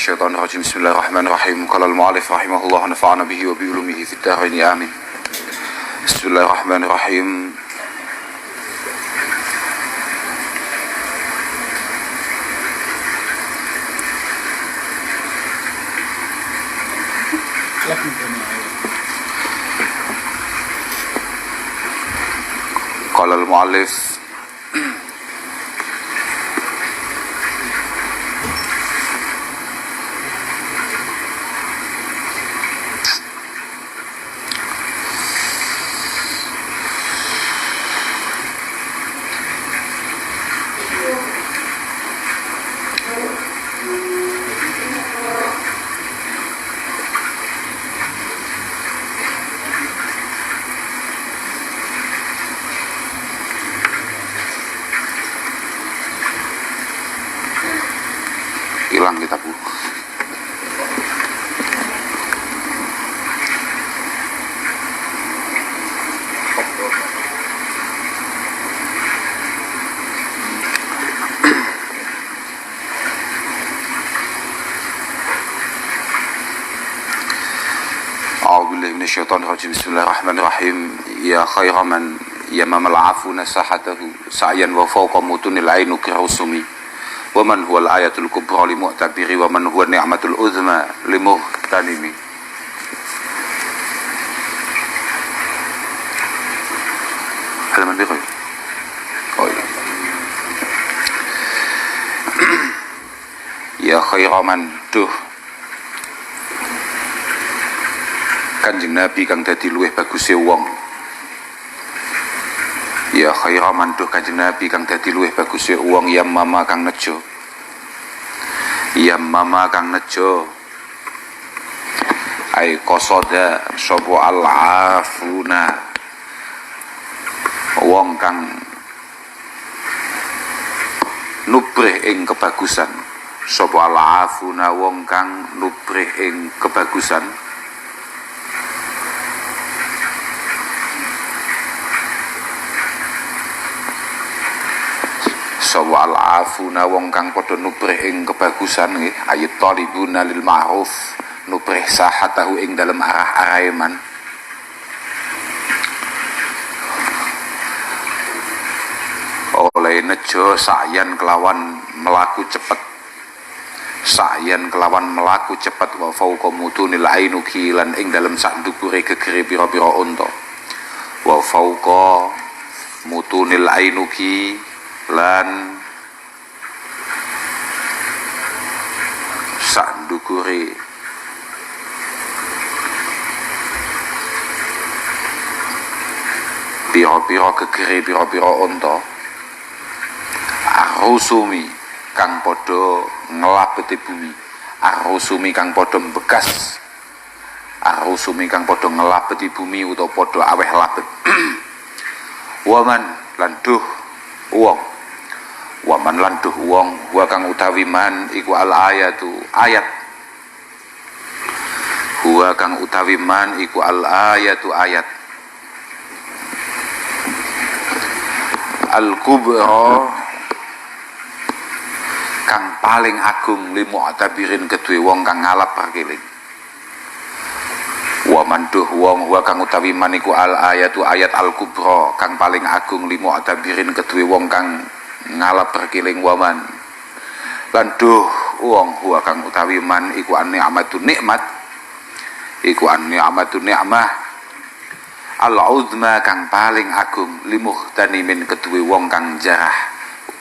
الشيطان الرجيم بسم الله الرحمن الرحيم قال المؤلف رحمه الله ونفعنا به وبعلومه في الدارين آمين بسم الله الرحمن الرحيم قال المؤلف hilang kita bu. A'udzubillahi minasyaitonir rajim. Bismillahirrahmanirrahim. Ya khairan man yamamal afuna sahatahu sa'yan wa fawqa mutunil ainu kirusumi. Wa man huwal ayatul kubra li mu'tabiri wa man huwa ni'matul uzma li muhtanimi. Halaman biru. Oh iya. Ya khairaman duh Kanjeng Nabi kang dadi luwih baguse wong. Ya khairaman duh Kanjeng Nabi kang dadi luwih baguse wong ya mama kang nejo. Ya mama kang nejo. Ai qasada sapa al-afuna. Wong kang nubrih ing kebagusan. Sapa al-afuna wong kang nubrih ing kebagusan. Sawa al-afuna wong kang padha nubrih ing kebagusan nggih ayat talibuna lil ma'ruf nubrih sahatahu ing dalem arah-arahe man oleh nejo sa'yan kelawan melaku cepet sa'yan kelawan melaku cepet wa fauqa mutunil ainuki lan ing dalem sak ndukure gegere pira-pira unta wa fauqa mutunil ainuki lan sandukure pira-pira gegere pira-pira unta arusumi kang padha nglabeti bumi arusumi kang padha bekas arusumi kang padha nglabeti bumi utawa padha aweh labet waman lan duh wong waman lan duh wong wa kang utawi man iku al ayatu ayat huwa kang utawi man iku al ayatu ayat al kubra kang paling agung li mu'tabirin kedue wong kang ngalap pakeling waman duh wong huwa kang utawi man iku al ayatu ayat al kubra kang paling agung li mu'tabirin kedue wong kang ngalap berkiling waman lan duh wong huwa kang utawi man iku an-ni'matun nikmat iku an-ni'matun ni'mah al-uzma kang paling agung limuhtanimin kedue wong kang jarah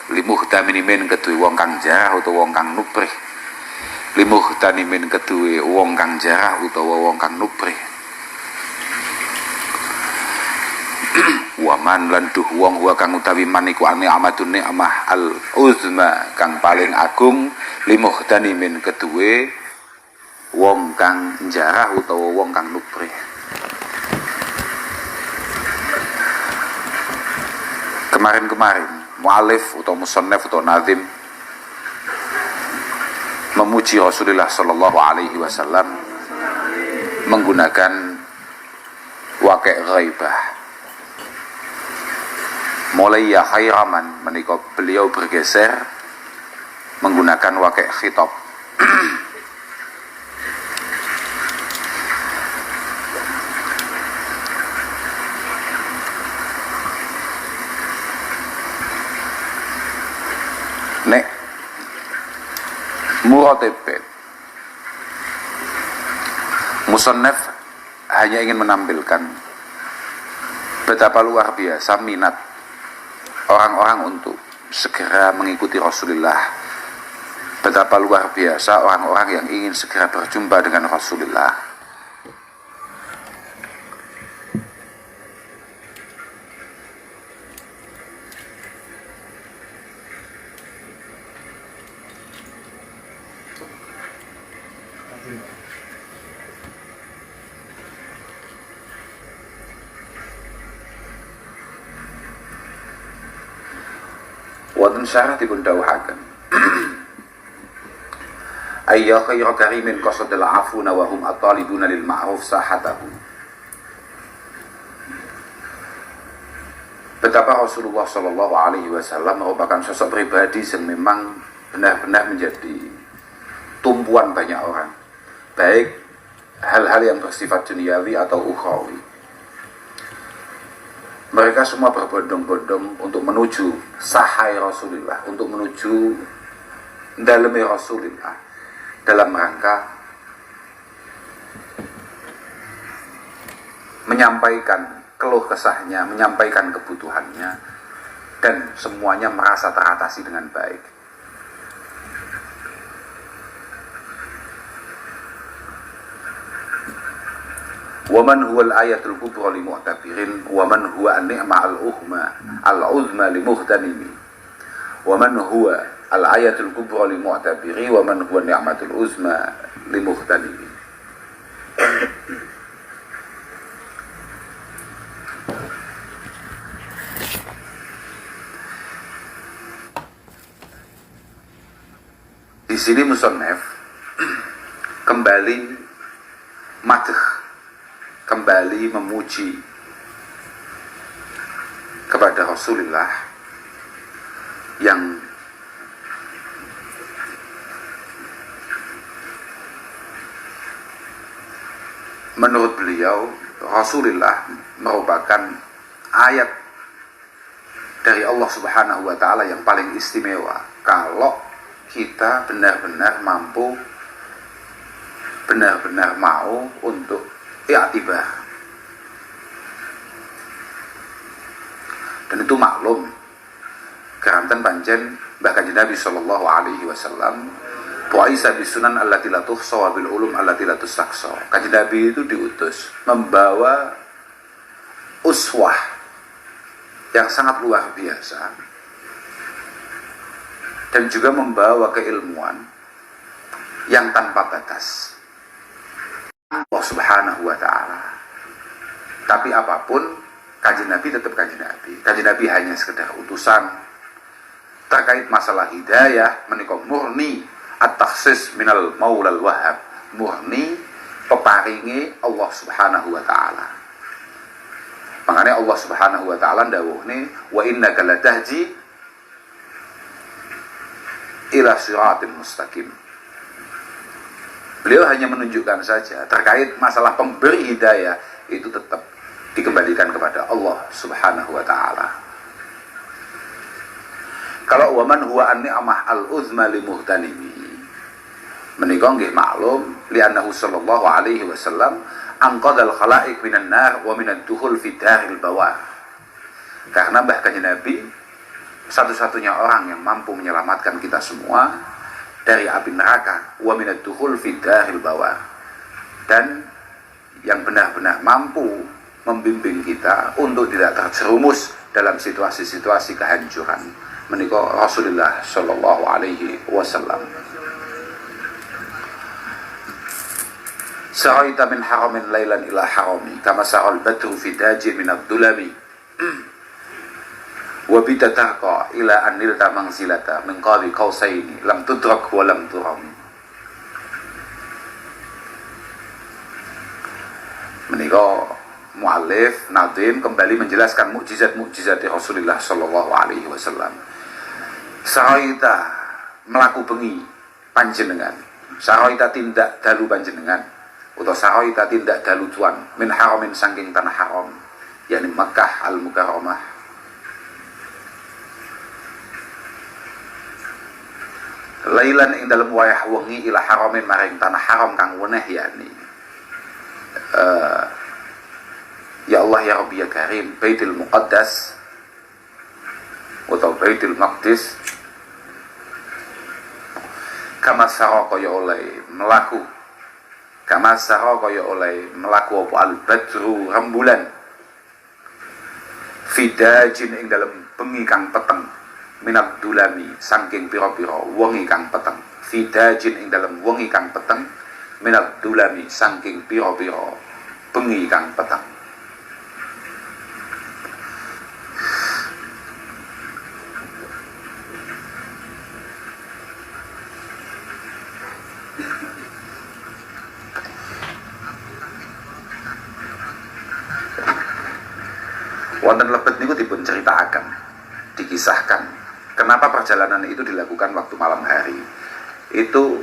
limuhtanimin kedue wong kang jarah utawa wong kang nubrih limuhtanimin kedue wong kang jarah utawa wong kang nubrih waman lan duh wong huwa kang utawi man iku an-ni'matun ni'mah al-uzma kang paling agung limuhtanimin kedue wong kang jarah utawa wong kang nubrih. Kemarin-kemarin mu'alif utawa musannaf utawa nazim memuji Rasulullah sallallahu alaihi wasallam menggunakan waqi' ghaibah. Mulai ya khairaman menika beliau bergeser menggunakan waqi' khitab KTP. Musannaf hanya ingin menampilkan betapa luar biasa minat orang-orang untuk segera mengikuti Rasulullah. Betapa luar biasa orang-orang yang ingin segera berjumpa dengan Rasulullah. Wonten syaratipun dawuhaken ayya khairu karimin qasadal afuna wa hum atalibuna lil ma'ruf sahatahu. Betapa Rasulullah sallallahu alaihi wasallam merupakan sosok pribadi yang memang benar-benar menjadi tumpuan banyak orang, baik hal-hal yang bersifat duniawi atau ukhrawi. Mereka semua berbondong-bondong untuk menuju sahai Rasulullah, untuk menuju dalemi Rasulullah, dalam rangka menyampaikan keluh kesahnya, menyampaikan kebutuhannya, dan semuanya merasa teratasi dengan baik. Waman huwa al-ayatul kubra li mu'tabirin waman huwa an-ni'ma al-uzma li muhtanimi waman huwa al-ayatul kubra li mu'tabiri waman huwa ni'matul uzma li muhtanimi. Di sini musannaf kembali madh, kembali memuji kepada Rasulullah yang menurut beliau Rasulullah merupakan ayat dari Allah Subhanahu wa taala yang paling istimewa kalau kita benar-benar mampu, benar-benar mau untuk i'tibar. Dan itu maklum keranten pancen bahkan Nabi sallallahu alaihi wasallam puasa bisunan allati la tuhsa wa bil ulum allati la tusaqsa. Kanjeng Nabi itu diutus membawa uswah yang sangat luar biasa dan juga membawa keilmuan yang tanpa batas. Allah Subhanahu wa ta'ala. Tapi apapun, kanjeng Nabi tetap kanjeng Nabi. Kanjeng Nabi hanya sekedar utusan. Terkait masalah hidayah menika murni at-takhsis minal maulal wahab, murni peparingi Allah Subhanahu wa ta'ala. Makanya Allah Subhanahu wa ta'ala ndawuhne wa innaka latahdi ila siratim mustaqim. Beliau hanya menunjukkan saja terkait masalah pemberi hidayah itu tetap dikembalikan kepada Allah Subhanahu wa ta'ala. Kalau waman huwa an-ni'mah al-uzma li muhtanimi menika nggih maklum li'annahu sallallahu alaihi wasallam anqadal khalaiq minan nar wa minad dukhul fi daril bawar. Karena bahkan Nabi satu-satunya orang yang mampu menyelamatkan kita semua dari api neraka wa minad dukhul fi daril bawar, dan yang benar-benar mampu membimbing kita untuk tidak terjerumus dalam situasi-situasi kehancuran menika Rasulullah sallallahu alaihi wasallam. Sa'aita min haramin lailan ila harami kama sa'al badru fi dajin min ad-dulami wa bitataka ila anilta manzilata min qabi qausaini lam tudrak wa lam turam. Menika muallif Nadim kembali menjelaskan mukjizat-mukjizat Rasulullah sallallahu alaihi wasallam. Sa'aita melaku bengi panjenengan, sa'aita tindak dalu panjenengan, utawa sa'aita tindak dalu tuan min haramin saking tanah haram, yakni Makkah al-Mukarramah. lailan ing dalem wayah wengi ila haramin maring tanah haram kang weneh yani ya Allah ya Rabbi ya Karim Baitul Muqaddas atau Baitul Maqdis kama sara kaya oleh melaku kama sara kaya oleh melaku apa al badru rembulan fidajin ing dalem bengi kang peteng minat dulami saking pira-pira wengi kang peteng fidajin ing dalem wengi kang peteng minat dulami saking pira-pira bengi kang peteng. Wonten lebet niku dipun ceritakan, dikisahkan kenapa perjalanan itu dilakukan waktu malam hari. Itu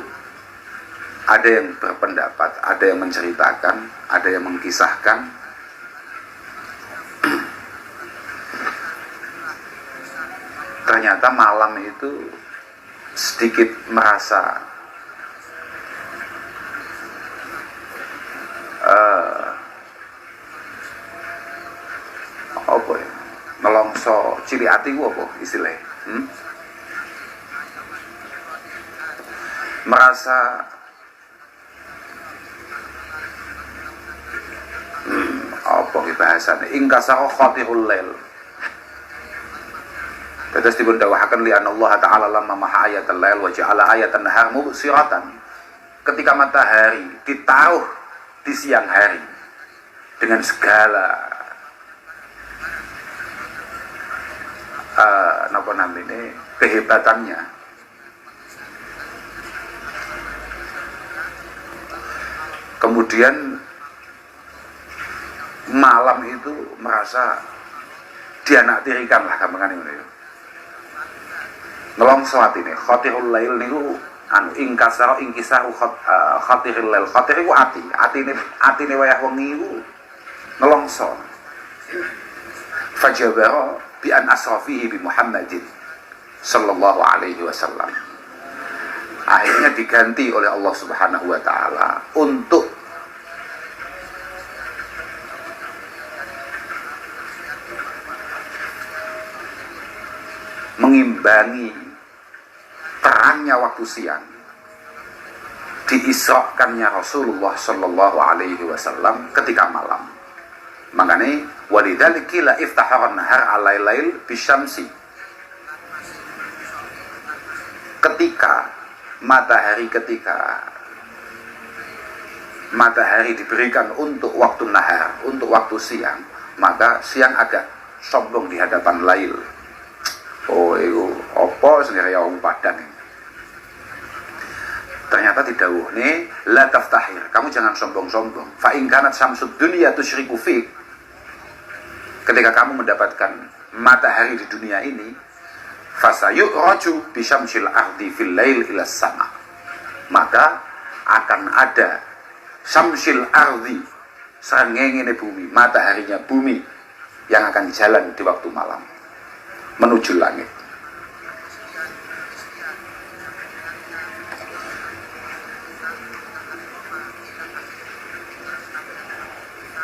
ada yang berpendapat, ada yang menceritakan, ada yang mengkisahkan. Ternyata malam itu sedikit merasa apa ya, nelongso ciri ati ku apa istilahnya, merasa apa ki bahasane ingkasara khatirul lail. Terus dipun dawahaken li Allah taala lamma maha ayatul lail wa ja'ala ayatan nahar mubsiratan. Ketika matahari ditaruh di siang hari dengan segala napa namanya kehebatannya, kemudian malam itu merasa dianaktirikan lah gampangan ini nelongso atine khatirul lail niku anu ingkasara ingkisaru khatirul lail. Khatir iku atine wayah wengi iku nelongso fajabara bi an asrafihi bi Muhammadin sallallahu alaihi wasallam. Akhirnya diganti oleh Allah Subhanahu wa taala untuk mengimbangi terangnya waktu siang, diisrakannya Rasulullah sallallahu alaihi wasallam ketika malam. Makanya walidzalika la iftahara nahar alai lail bisyamsi. Ketika matahari diberikan untuk waktu nahar, untuk waktu siang, maka siang agak sombong di hadapan lail. Oh, itu apa sendiri ya wong Padang. Ternyata didhawuhne la taftahir, kamu jangan sombong-sombong. Fa in kanat samsud dunya tusyriku fik. Ketika kamu mendapatkan matahari di dunia ini, fasayuraju bisyamsil ardi fil lail ila sama. Maka akan ada syamsil ardi, srengenge bumi, mataharinya bumi yang akan jalan di waktu malam menuju langit.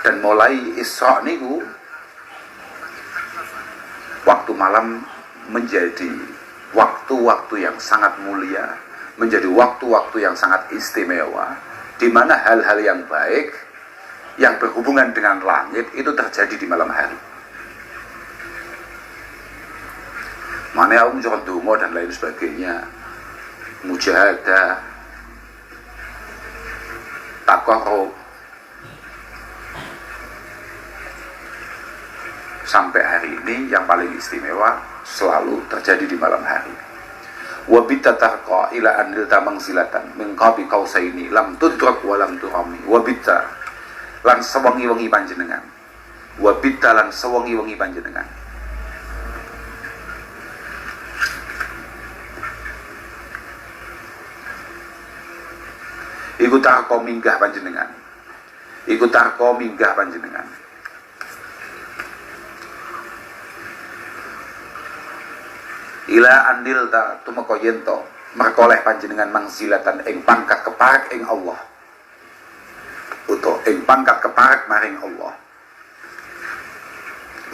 Dan mulai Isra niku waktu malam menjadi waktu-waktu yang sangat mulia, menjadi waktu-waktu yang sangat istimewa, di mana hal-hal yang baik yang berhubungan dengan langit itu terjadi di malam hari. Mana aku mencoba dongo dan lain sebagainya, mujahadah, taqarrub, sampai hari ini yang paling istimewa selalu terjadi di malam hari. Wa bitatarqa ila anil tamang silatan min qabi qausaini lam tudrak wa lam turami. Wa bita lan sewengi-wengi panjenengan. Wa bita lan sewengi-wengi panjenengan. Iku tarqa minggah panjenengan. Iku tarqa minggah panjenengan. Ila andil ta tumeka yento merkoleh panjenengan mangzilatan ing pangkat keparek ing Allah, utawa ing pangkat keparek maring Allah,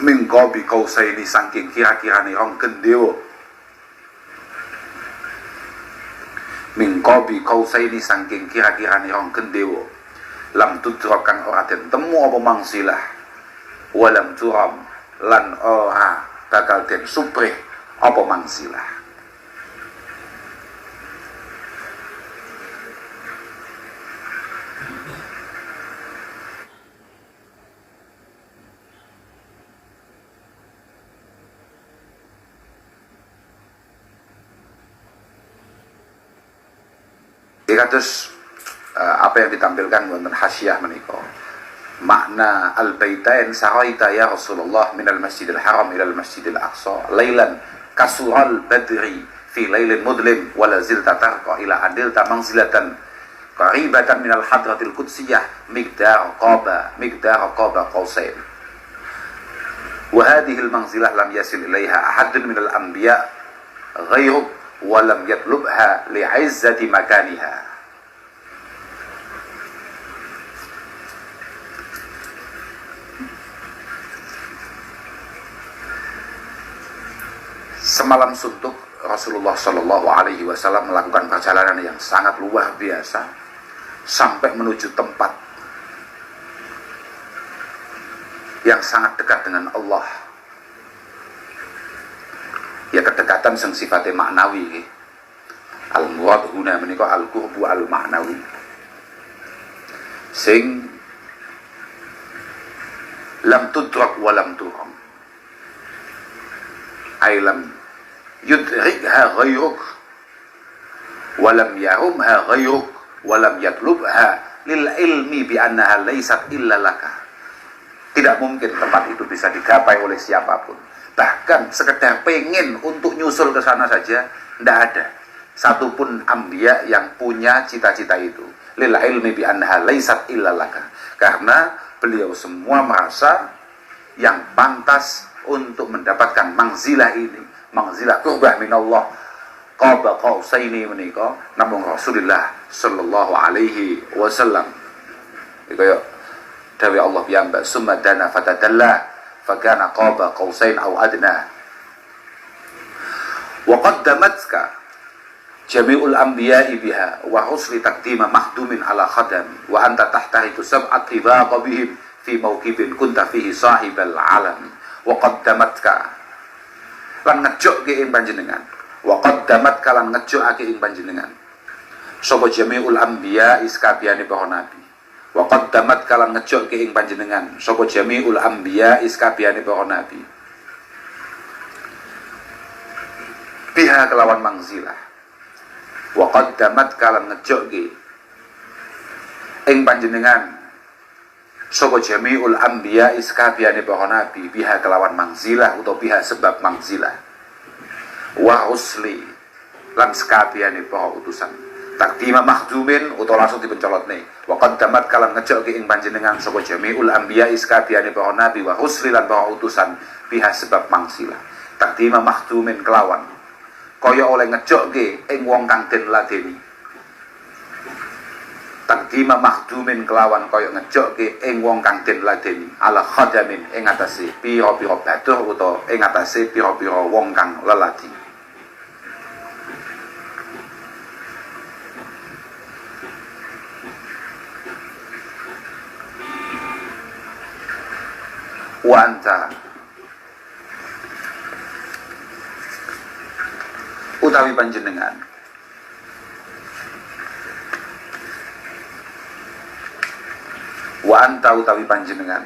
mingko bi kausaini saking kira-kirane rong gendewa, mingko bi kausaini saking kira-kirane rong gendewa, lam tudrak kang ora den temu apa mangzilah, walam turam lan ora bakal den suprih apa mangzilah. Kados apa yang ditampilkan wonten hasyiah menika, makna al-baitain saraita ya Rasulullah minal masjidil haram ilal masjidil aqsa lailan kasural badri fi lailin mudlim wala zilta tarqa ila adilta manzilatan qaribatan minal hadratil qudsiyah miqdar qaba qausain wa hadhihi al-manzilah lam yasil ilaiha ahadun minal anbiya ghairuk wa lam yatlubha li'izzati makaniha. Semalam suntuk Rasulullah Shallallahu Alaihi Wasallam melakukan perjalanan yang sangat luar biasa sampai menuju tempat yang sangat dekat dengan Allah. Ya, kedekatan sing sifatnya maknawi. Al-murad huna menika al-qurbu al-ma'nawi. Sing lam tudrak wa lam turam. Ailam yudrikha ghayruk walam yarumha ghayruk walam yatlubha lil ilmi bi annaha laysat illa laka. Tidak mungkin tempat itu bisa digapai oleh siapapun, bahkan sekedar pengen untuk nyusul ke sana saja tidak ada satupun anbiya yang punya cita-cita itu, lil ilmi bi annaha laysat illa laka, karena beliau semua merasa yang pantas untuk mendapatkan mangzilah ini, mangzilah qurbah minallah qaba qausaini menika namung Rasulullah sallallahu alaihi wasallam. Iku yo dawuh Allah piyambak, summa dana fatadalla fakana qaba qausain aw adna. Wa qaddamatka jami'ul anbiya'i biha wa husli taqdima mahdumin ala khadam wa anta tahtaritu sab'at tibaqa bihim fi mawqibin kunta fihi sahibal alam. Wa qaddamatka lan ngejokke ing panjenengan, wa qaddamatka lan ngejokake ing panjenengan sapa jami'ul anbiya iskabiyane para nabi, wa qaddamatka lan ngejokke ing panjenengan sapa jami'ul anbiya iskabiyane para nabi biha kelawan mangzilah, wa qaddamatka lan ngejokke ing panjenengan sapa jami'ul anbiya iskabiyane para nabi biha kelawan mangzilah utawa biha sebab mangzilah, wa usli lan skabiyane para utusan takdima mahdumin utawa langsung dipencolotne, wa qaddamat kalan ngejokke ing panjenengan sapa jami'ul anbiya iskabiyane para nabi wa usli lan para utusan biha sebab mangzilah, takdima mahdumin kelawan kaya oleh ngejokke ing wong kang den ladeni, takdima mahdumin kelawan kaya ngejokke ing wong kang den ladeni ala khadamin ing atase pira-pira batur utawa ing atase pira-pira wong kang leladi. Wa anta utawi panjenengan wa anta utawi panjenengan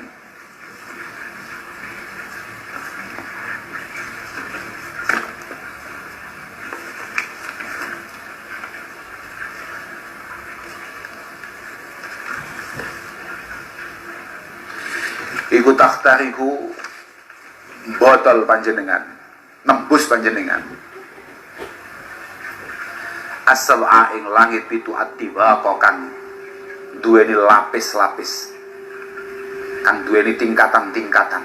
iku takhtariku botol panjenengan nembus panjenengan as-sab'a ing langit pitu atibaqa kang duweni lapis-lapis, kang duweni tingkatan-tingkatan.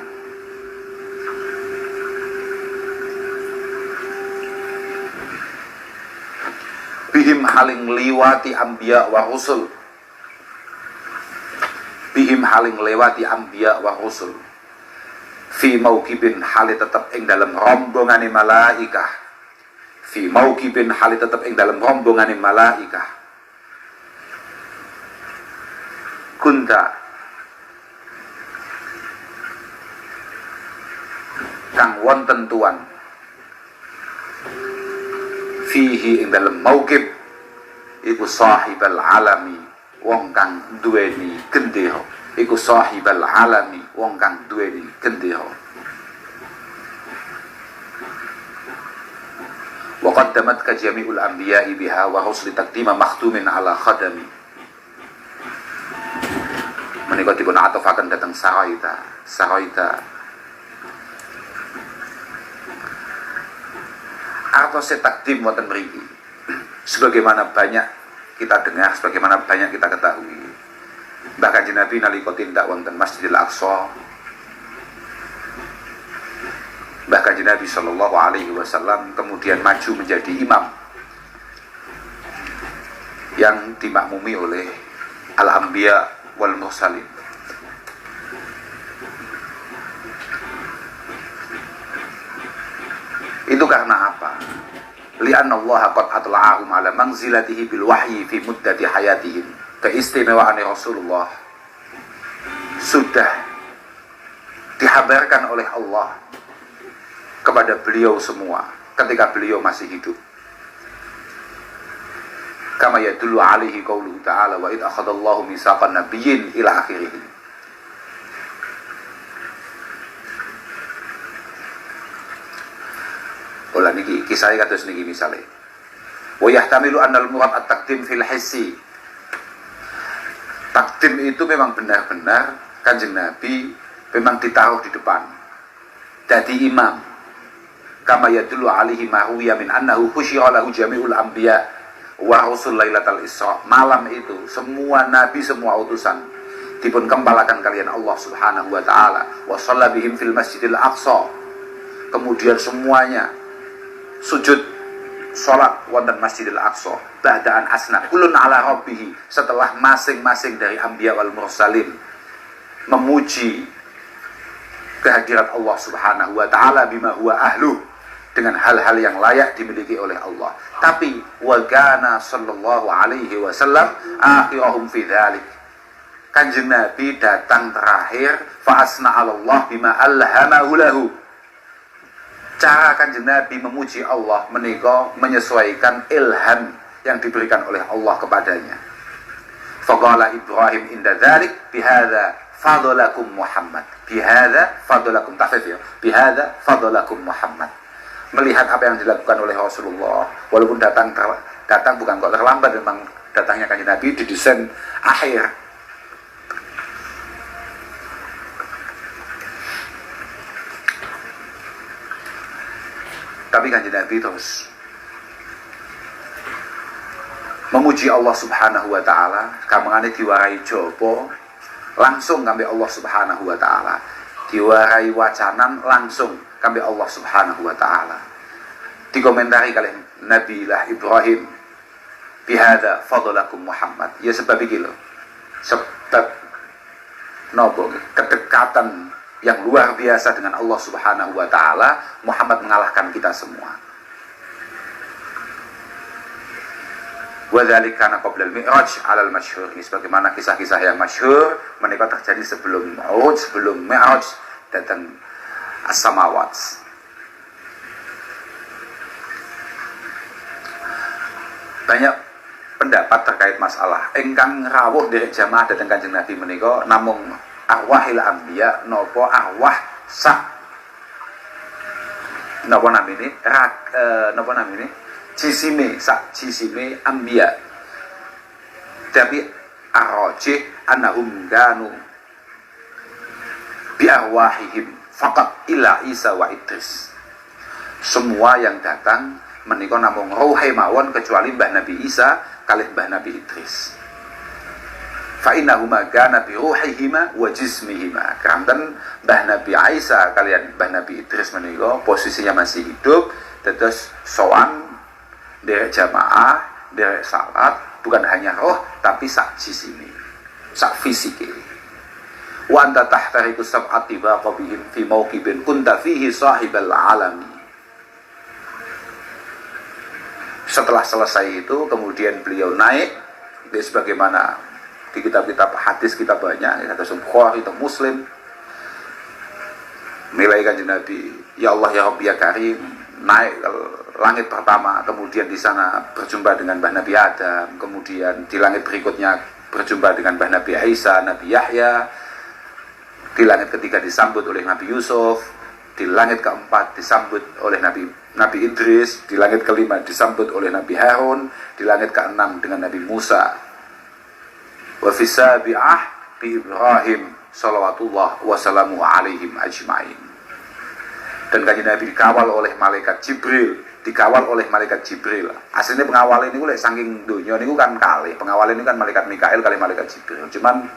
bihim haling liwati anbiya wa rusul, bihim haling lewati anbiya wa rusul, fi mauqibin hali tetep ing dalam rombongane malaikah, fi mauqibin hali tetep ing dalam rombongane malaikah, kunta kang wonten tuan fihi ing dalem mauqib iku sahibal alami wong kang duweni gendera, iku sahibal alami wong kang duweni gendera. Wa qaddamat ka jami'ul anbiya'i biha wa husli taqdima makhtumin ala khadami. Menika dipun atofaken dhateng saraita atau setakdim wonten mriki. Sebagaimana banyak kita dengar, sebagaimana banyak kita ketahui, Mbah Kanjeng Nabi nalika tindak wonten Masjidil Aqsa, Mbah Kanjeng Nabi sallallahu alaihi wasallam kemudian maju menjadi imam yang dimakmumi oleh al-anbiya wal mursalin. Itu karena apa? Li'anna Allah qad atla'ahum ala manzilatihi bil wahyi fi muddati hayatihim. Keistimewaan Rasulullah sudah dihabarkan oleh Allah kepada beliau semua ketika beliau masih hidup. Kama yadullu alaihi qauluhu ta'ala wa id akhadallahu mitsaqan nabiyyin ila akhirih. Ola niki kisah kados niki misale. Wa yahtamilu annal murad at-taqdim fil hissi. Takdim itu memang benar-benar Kanjeng Nabi memang ditaruh di depan. Jadi imam. Kama yadullu alaihi ma huwa min annahu khusyira lahu jami'ul anbiya wa rusul lailatul Isra. Malam itu semua nabi, semua utusan dipun kempalakan kalian Allah Subhanahu wa taala wa shalla bihim fil Masjidil Aqsa. Kemudian semuanya sujud sholat wonten Masjidil Aqsa ba'daan asna kulun ala rabbihi, setelah masing-masing dari anbiya wal mursalin memuji kehadirat Allah Subhanahu wa taala bima huwa ahlu, dengan hal-hal yang layak dimiliki oleh Allah. Tapi wa kana sallallahu alaihi wasallam akhirahum fi dzalik. Kanjeng Nabi datang terakhir fa asna 'ala Allah bima alhamahu lahu. Cara Kanjeng Nabi memuji Allah menika menyesuaikan ilham yang diberikan oleh Allah kepadanya. Faqala Ibrahim inda dzalik bihadza fadlakum Muhammad. Bihadza fadlakum tafsir ya. Bihadza fadlakum Muhammad. Melihat apa yang dilakukan oleh Rasulullah, walaupun datang bukan kok terlambat, memang datangnya Kanjeng Nabi di desain akhir. Tapi Kanjeng Nabi terus memuji Allah Subhanahu wa taala, kamangane diwarai japa langsung kambe Allah Subhanahu wa taala. Diwarai wacanan langsung kambe Allah Subhanahu wa taala. Dikomentari kalih Nabi lah Ibrahim bihadza fadlakum Muhammad. Ya sebab iki lho. Sebab nopo kedekatan yang luar biasa dengan Allah Subhanahu wa taala, Muhammad mengalahkan kita semua. Wa dzalika kana qabla al-mi'raj 'ala al-masyhur. Ini sebagaimana kisah-kisah yang masyhur menika terjadi sebelum Mi'raj, sebelum Mi'raj datang as-samawat. Banyak pendapat terkait masalah ingkang rawuh dari jamaah datang Kanjeng Nabi menika namung arwahil anbiya nopo arwah sak nopo namine nopo namine jisime sak jisime anbiya, tapi arrajih annahum kanu bi arwahihim faqat ila Isa wa Idris. Semua yang datang menika namung ruhe mawon kecuali Mbah Nabi Isa kalih Mbah Nabi Idris. Fa innahuma kana bi ruhihima wa jismihima. Kanten Mbah Nabi Isa kalian Mbah Nabi Idris menika posisinya masih hidup, terus sowan derek jamaah derek salat bukan hanya roh tapi sak sisine, sak fisike. Wa anta tahtariku sab'ati baqabihim fi mauqibin kunta fihi sahibal alami. Setelah selesai itu kemudian beliau naik, sebagaimana di kitab-kitab hadis kita banyak, ada Bukhari atau Muslim, nilai kanjeng Nabi, ya Allah ya Rabbi ya Karim, naik ke langit pertama, kemudian di sana berjumpa dengan Mbah Nabi Adam, kemudian di langit berikutnya berjumpa dengan Mbah Nabi Isa, Nabi Yahya, di langit ketiga disambut oleh Nabi Yusuf, di langit keempat disambut oleh Nabi Idris, di langit kelima disambut oleh Nabi Harun, di langit keenam dengan Nabi Musa. Wa fi sabi'ah bi Ibrahim salawatullah wassalamu alaihim ajma'in. Dan kanjeng Nabi dikawal oleh malaikat Jibril, Aslinya pengawal ini lek saking dunia niku kan kalih. Pengawal ini kan malaikat Mikail kali malaikat Jibril. Cuman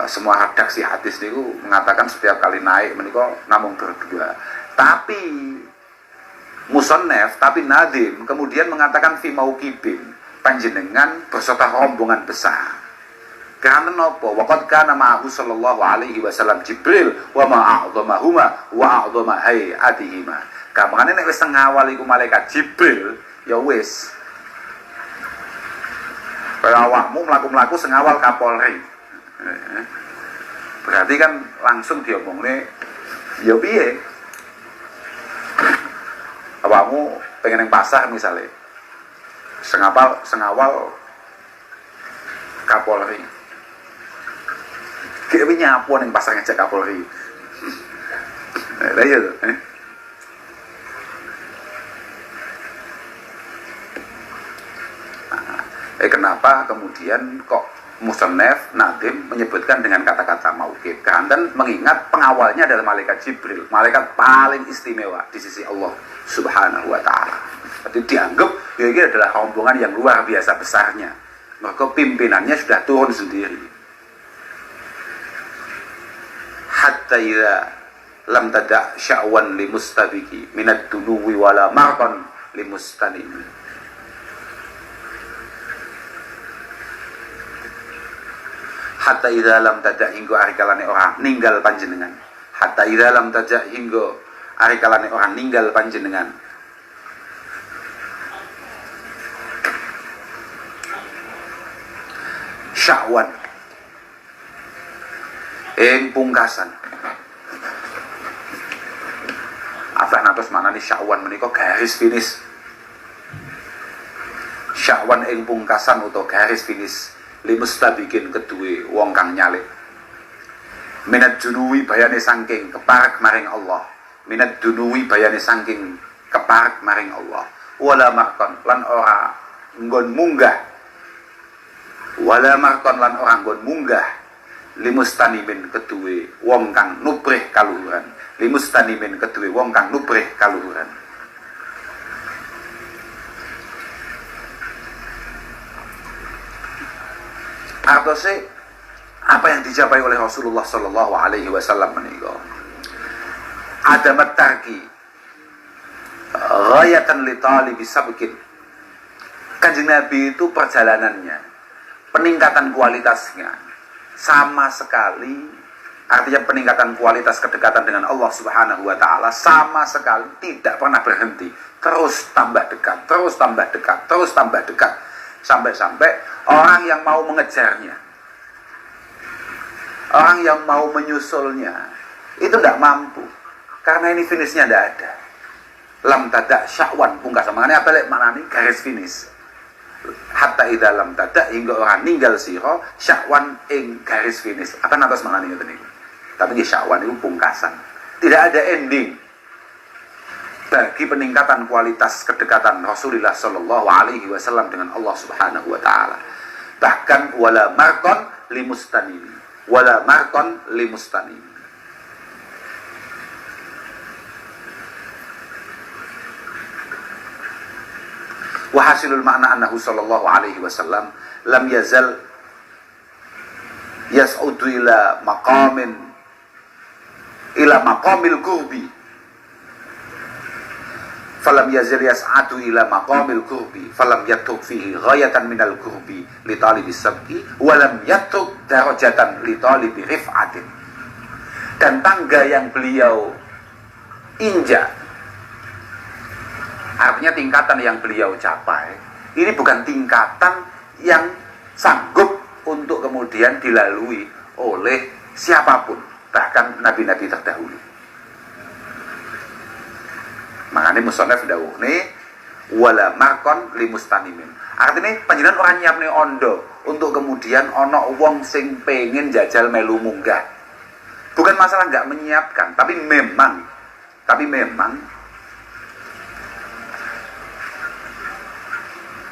semua redaksi hadis niku mengatakan setiap kali naik menika namung berdua. Tapi musannaf, tapi Nadim kemudian mengatakan fi mauqibin, panjenengan beserta rombongan besar. Karena napa? Waqad kana ma'ahu sallallahu alaihi wasallam Jibril wa ma'a'dhamahuma wa a'dhama hay'atihima. Kamane nek wis ngawal iku malaikat Jibril, ya wis. Kaya awakmu mlaku-mlaku sing ngawal Kapolri. Berarti kan langsung diomongne ya piye? Awakmu pengen ning pasar misalnya. Sengawal Kapolri. Kayak nyapu ning pasar ngejak Kapolri. Lah iya to, kenapa kemudian kok musannaf Nadim menyebutkan dengan kata-kata mauqib? Dan mengingat pengawalnya adalah malaikat Jibril, malaikat paling istimewa di sisi Allah Subhanahu wa taala. Jadi dianggap ya ini adalah rombongan yang luar biasa besarnya. Maka pimpinannya sudah turun sendiri. Hatta idza lam tada' sya'wan limustabiki minad dunuwi wala marqan limustanimi. Hatta idza lam tada' hingga arikalane orang ninggal panjenengan. Hatta idza lam tada' hingga arikalane orang ninggal panjenengan. Sya'wan ing pungkasan. Apa natos manani Sya'wan menika garis finish. Sya'wan ing pungkasan utawa garis finish limustabikin kedue wong kang nyalip. Minat dunuwi bayane saking keparek maring Allah. Minat dunuwi bayane saking keparek maring Allah. Wala markon lan ora nggon munggah. Wala markon lan ora nggon munggah limustanimin kedue wong kang nubrih kaluhuran. Limustanimin kedue wong kang nubrih kaluhuran. Artosnya apa yang dicapai oleh Rasulullah Sallallahu Alaihi Wasallam menika adamat tarki ghayatan li talibi sabqin. Kanjeng Nabi itu perjalanannya, peningkatan kualitasnya sama sekali, artinya peningkatan kualitas kedekatan dengan Allah Subhanahu wa taala sama sekali tidak pernah berhenti, terus tambah dekat, terus tambah dekat, terus tambah dekat, sampai-sampai orang yang mau mengejarnya, orang yang mau menyusulnya itu tidak mampu, karena ini finishnya tidak ada. Lam tada' sya'wan pungkasan, makanya apa lek maknane garis finish. Hatta idza lam tada' hingga orang ninggal sira sya'wan ing garis finish. Apa nantos maknane ngoten niku. Tapi di sya'wan itu pungkasan. Tidak ada ending bagi peningkatan kualitas kedekatan Rasulullah Sallallahu Alaihi Wasallam dengan Allah Subhanahu Wa Taala. Bahkan wala markon limustanimi, wala markon limustanimi. Wa hasilul makna annahu sallallahu alaihi wasallam lam yazal yas'udu ila maqamil qurbi falam yazil yas'adu ila maqamil qurbi falam yatruk fihi ghayatan minal qurbi li talibis sabqi walam yatruk darajatan li talibi rif'atin. Dan tangga yang beliau injak, artinya tingkatan yang beliau capai, ini bukan tingkatan yang sanggup untuk kemudian dilalui oleh siapapun, bahkan nabi-nabi terdahulu. Makanya musonef dawuhne wala markon limustanimin. Artinya panjenengan orang nyiapne ondo untuk kemudian ono wong sing pengen jajal melu munggah. Bukan masalah nggak menyiapkan, tapi memang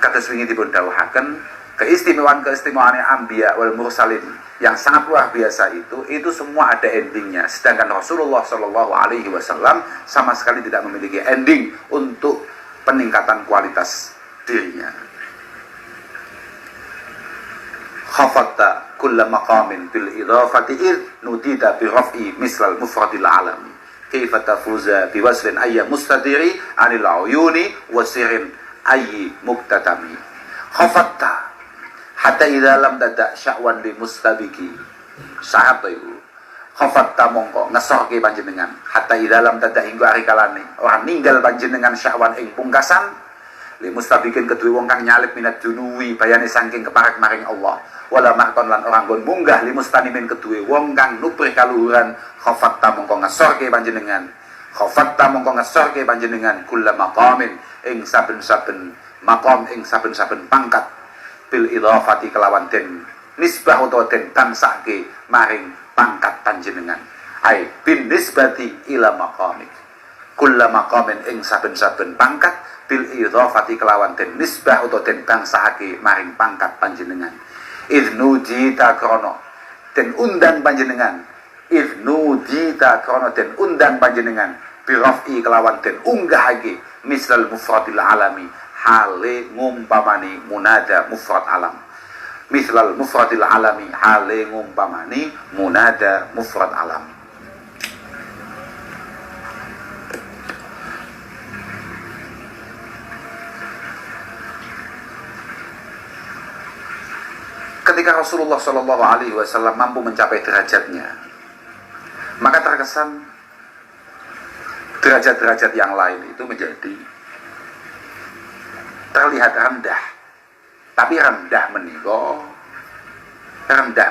kados wingi dipun dawuhaken keistimewaan anbiya wal mursalin yang sangat luar biasa itu semua ada endingnya. Sedangkan Rasulullah Shallallahu Alaihi Wasallam sama sekali tidak memiliki ending untuk peningkatan kualitas dirinya. Khafatta kulla maqamin bil idhafati id nudida bi raf'i mislal mufradil alami kaifa tafuza bi wasfin ayya mustadiri anil uyuni wa sirin ayyi muktatami. Khafatta hatta idza lam tada sya'wan li mustabiki. Syarat itu khafatta mongko ngesorke panjenengan hatta idza lam tada hingga ari kalane ora ninggal panjenengan sya'wan ing pungkasan li mustabikin kedue wong kang nyalip minat dunuwi bayane saking keparek maring Allah wala makton lan orang gon munggah li mustanimin kedue wong kang nupri kaluhuran. Khafatta mongko ngesorke panjenengan kulla maqamin ing saben-saben maqam ing saben-saben pangkat bil idhafati kelawan den nisbah utawa den tansake maring pangkat panjenengan ai bin nisbati ila maqamik kulla maqamin ing saben-saben pangkat bil idhafati kelawan den nisbah utawa den tansake maring pangkat panjenengan idnu jita krono den undang panjenengan biraf'i kelawan den unggahake misal mufradil alami hale ngumpamani munada mufrad alam mislal mufradil alami hale ngumpamani munada mufrad alam. Ketika Rasulullah Shallallahu Alaihi Wasallam mampu mencapai derajatnya, maka terkesan derajat-derajat yang lain itu menjadi terlihat rendah. Tapi rendah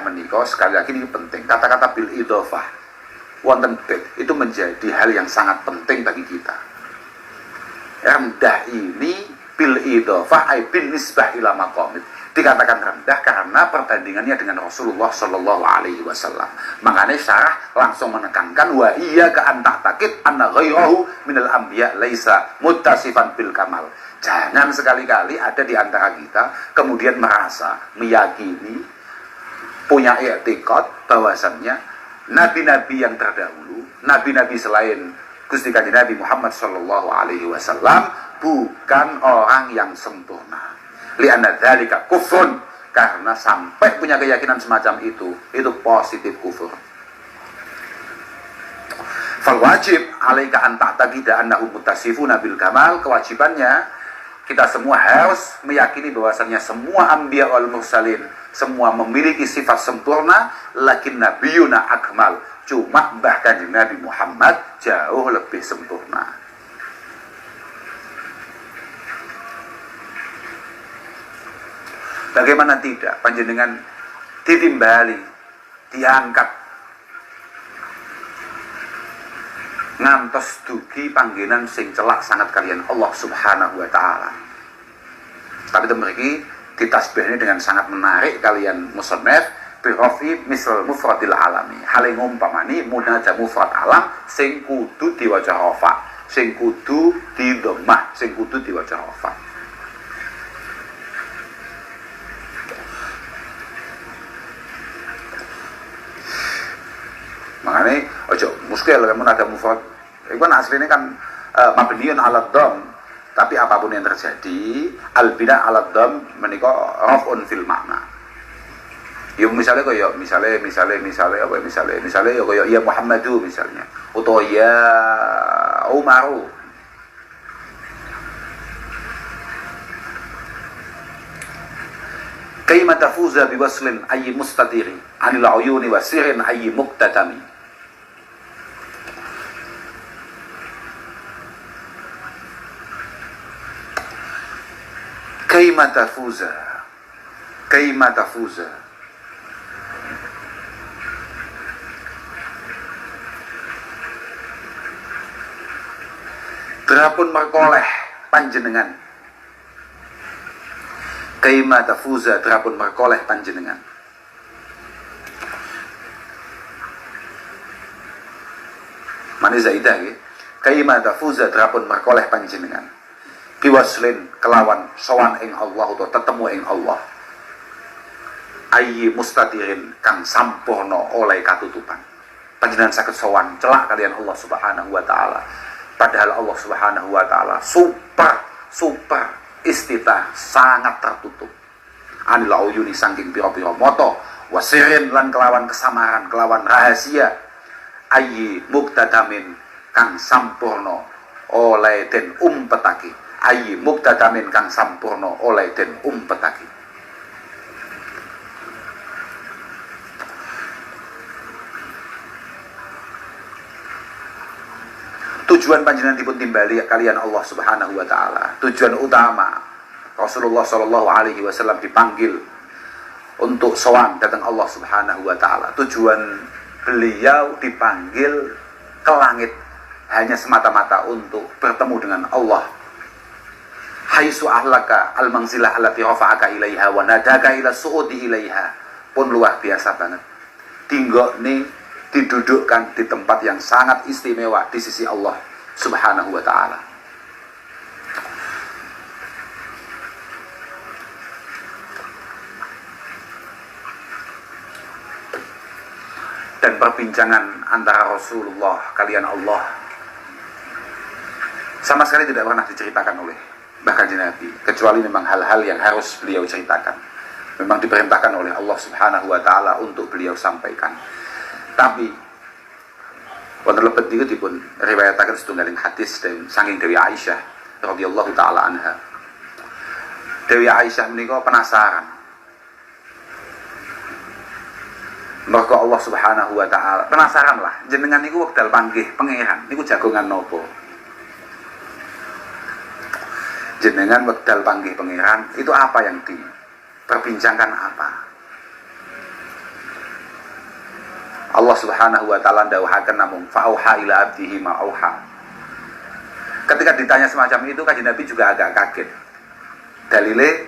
menika sekali lagi ini penting. Kata-kata bil idhofah wonten bed itu menjadi hal yang sangat penting bagi kita. Rendah ini bil idhofah ay bin nisbah ila maqamit. Dikatakan rendah karena perbandingannya dengan Rasulullah Shallallahu Alaihi Wasallam. Makanya syarah langsung menekankan wa iya ka antahtakid anna ghairahu minal anbiya laisa muttasifan bil kamal. Jangan sekali-kali ada di antara kita kemudian merasa meyakini punya i'tiqad bahwasannya nabi-nabi yang terdahulu, nabi-nabi selain Gusti Kanjeng Nabi Muhammad Shallallahu Alaihi Wasallam bukan orang yang sempurna. Lianna dzalika kufrun, karena sampai punya keyakinan semacam itu positif kufur. Fal wajib alaika an ta'taqida annahu muttasifuna bil kamal. Kewajibannya kita semua harus meyakini bahwasannya semua anbiya wal mursalin semua memiliki sifat sempurna, lakin nabiyuna akmal, cuma bahkan Nabi Muhammad jauh lebih sempurna. Bagaimana tidak panjenengan ditimbali, diangkat ngantos dugi panggenan sing celak sangat kalian Allah Subhanahu wa taala. Tapi mriki ditasbihne dengan sangat menarik kalian musannaf bi rafi misal mufradil alami. Hale ngumpamani munada mufrad alam sing kudu diwaca rafa, sing kudu di dhammah, sing kudu diwaca rafa. Makanya ojo muskil kamu ada mufrad itu kan aslinya kan mabniun ala dham, tapi apapun yang terjadi al-bina ala dham menika raf'un fil makna. Ya misalnya kaya misalnya ya kaya ya Muhammadu misalnya, utawa ya Umaru. Kaima tafuza biwaslin ayyi mustatiri anil uyuni wasirin ayyi muqtadami. Kaima tafuza berapun merkoleh panjenengan. Kaima tafuza berapun merkoleh panjenengan. Mana zaidah ya? Kaima tafuza berapun merkoleh panjenengan. Biwaslin kelawan sowan ing Allah atau tetemu ing Allah. Ayyi mustadirin kang sampurno oleh katutupan. Panjenengan saged sowan celak kalian Allah Subhanahu wa taala. Padahal Allah Subhanahu wa taala super istitah sangat tertutup. Anil uyuni saking pira-pira mata, wasirin lan kelawan kesamaran, kelawan rahasia. Ayyi muqtadamin kang sampurno oleh den umpetake. Ayyi muqtadamin kang sampurno oleh den umpetake. Tujuan panjenengan dipun timbali kalian Allah Subhanahu wa taala. Tujuan utama Rasulullah sallallahu alaihi wasallam dipanggil untuk sowan datang Allah Subhanahu wa taala. Tujuan beliau dipanggil ke langit hanya semata-mata untuk bertemu dengan Allah. Haitsu ahlaka al-manzilah allati rafa'aka ilaiha wa nadaka ila su'udi ilaiha. Pun luar biasa banget. Tinggokne didudukkan di tempat yang sangat istimewa di sisi Allah Subhanahu wa taala. Dan perbincangan antara Rasulullah kalian Allah sama sekali tidak pernah diceritakan oleh bahkan Nabi, kecuali memang hal-hal yang harus beliau ceritakan. Memang diperintahkan oleh Allah Subhanahu wa taala untuk beliau sampaikan. Tapi wonten lebet niku dipun riwayataken setunggaling hadis dan saking Dewi Aisyah radhiyallahu taala anha. Dewi Aisyah menika penasaran. Maka Allah Subhanahu wa taala penasaran lah, jenengan niku wekdal panggih pangeran niku jagongan nopo? Jenengan wekdal panggih pangeran itu apa yang diperbincangkan apa? Allah Subhanahu wa taala ndawuhaken namung fa'auha ila abdihi ma auha. Ketika ditanya semacam itu Kanjeng Nabi juga agak kaget. Dalile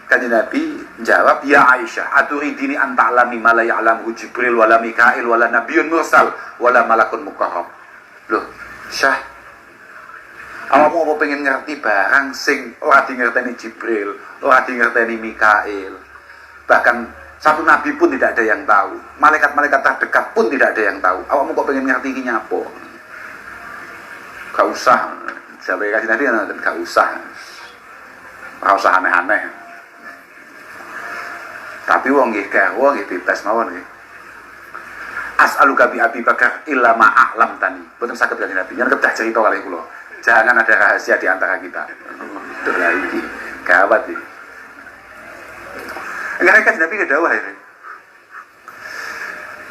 Kanjeng Nabi jawab, "Ya Aisyah, aturidini an ta'lami ma la ya'lamu Jibril wala Mikail wala nabiyyun mursal wala malakun muqarrab." Loh, Syah, awakmu apa pengen ngerti barang sing ora dingerteni Jibril, ora dingerteni Mikail. Bahkan satu nabi pun tidak ada yang tahu. Malaikat-malaikat terdekat pun tidak ada yang tahu. Awakmu kok pengen ngerti iki nyapo? Gak usah. Siapa yang kasih tadi gak usah. Gak usah aneh-aneh. Tapi wong nggih garwa nggih bebas mawon nggih. As'aluka bi Abi Bakar illa ma a'lam tani. Boten saged kanjeng Nabi. Yen kedah cerita kali kula. Jangan ada rahasia di antara kita. Duh iki gawat iki. Enggak kan Nabi kedawah ini.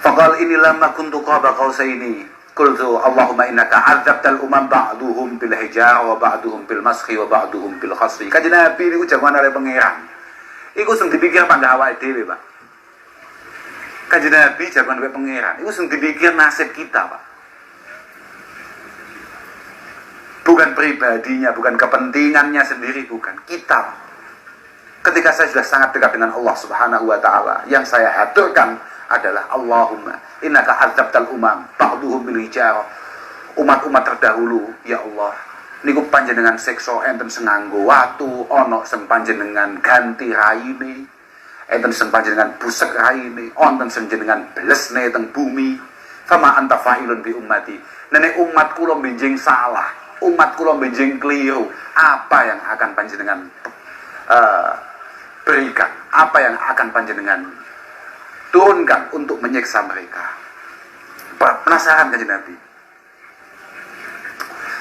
Faqal inilah ma kuntu qaba qausaini. Qultu Allahumma innaka 'adzabtal umam ba'duhum bil hijar wa ba'duhum bil maskhi wa ba'duhum bil khasfi. Kanjeng Nabi niku jagoan arep pangeran. Iku sing dipikir panggah awake dhewe, Pak. Kanjeng Nabi jagoan arep pangeran. Iku sing dipikir nasib kita, Pak. Bukan pribadinya, bukan kepentingannya sendiri, bukan kita, Pak. Ketika saya sudah sangat dekat dengan Allah Subhanahu wa taala, yang saya haturkan adalah Allahumma innaka adzabtal umam ba'duhum bil hijarah. Umat-umat terdahulu, ya Allah, niku panjenengan siksa enten sing nganggo watu, ana sing panjenengan ganti raine, enten sing panjenengan busek raine, wonten sing jenengan blesne teng bumi. Fama anta fa'ilun bi ummati. Nenek umat kula benjing salah, umat kula benjing keliru. Apa yang akan panjenengan berikan, apa yang akan panjenengan turunkan untuk menyiksa mereka? Penasaran kanjeng Nabi.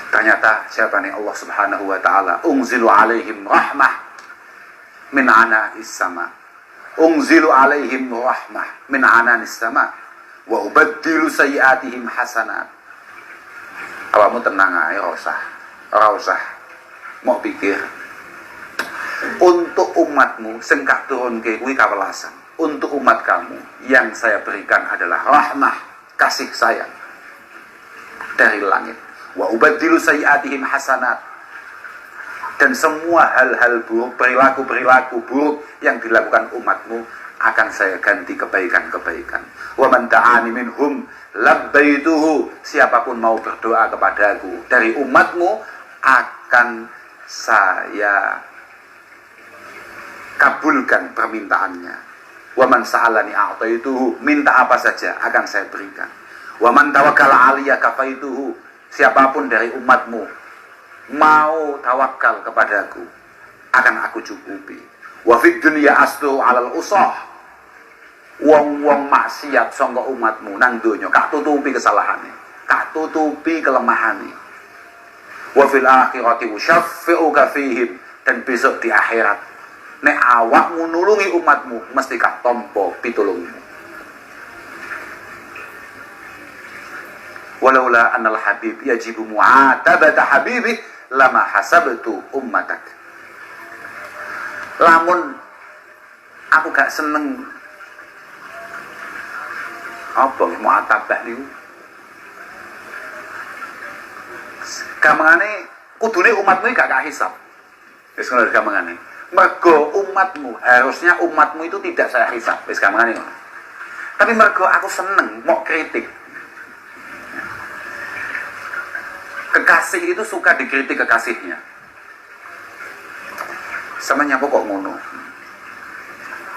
Ternyata siapa nih Allah Subhanahu wa taala, unzilu alaihim rahmah min ana'is sama. unzilu alaihim rahmah min ananis sama wa ubaddilu sayyiatihim hasanat. Awakmu tenang ae, ora usah mau pikir. Untuk umatmu sing gak turunke kuwi kawelasan. Untuk umat kamu yang saya berikan adalah rahmah, kasih sayang dari langit. Wa ubaddilu sayyiatihim hasanat. Dan semua hal-hal buruk, perilaku-perilaku buruk yang dilakukan umatmu akan saya ganti kebaikan-kebaikan. Wa man ta'ani minhum labbaituhu. Siapapun mau berdoa kepadaku dari umatmu akan saya kabulkan permintaannya. Wa man sa'alani a'taituhu. Minta apa saja akan saya berikan. Wa man tawakkala 'alayya kafaituhu. Siapapun dari umatmu mau tawakal kepadaku akan aku cukupi. Wa fid dunya astu 'alal usah. Wong-wong maksiat sangka umatmu nang donya kak tutupi kesalahane, kak tutupi kelemahane. Wa fil akhirati usyaffi'uka fihim. Dan besok di akhirat nek awakmu nulungi umatmu mesti kak tampa pitulungmu. Walaula annal habib yajibu mu'atabata habibi lama hasabtu ummatak. Lamun aku gak seneng apa mu'atabah niku, gamangane kudune umatmu gak kahisab. Wis ngono gamangane. Mergo umatmu, harusnya umatmu itu tidak saya hisab. Wis gamangane ngono. Tapi mergo aku seneng mau kritik. Kekasih itu suka dikritik kekasihnya. Sama nyapo kok ngono.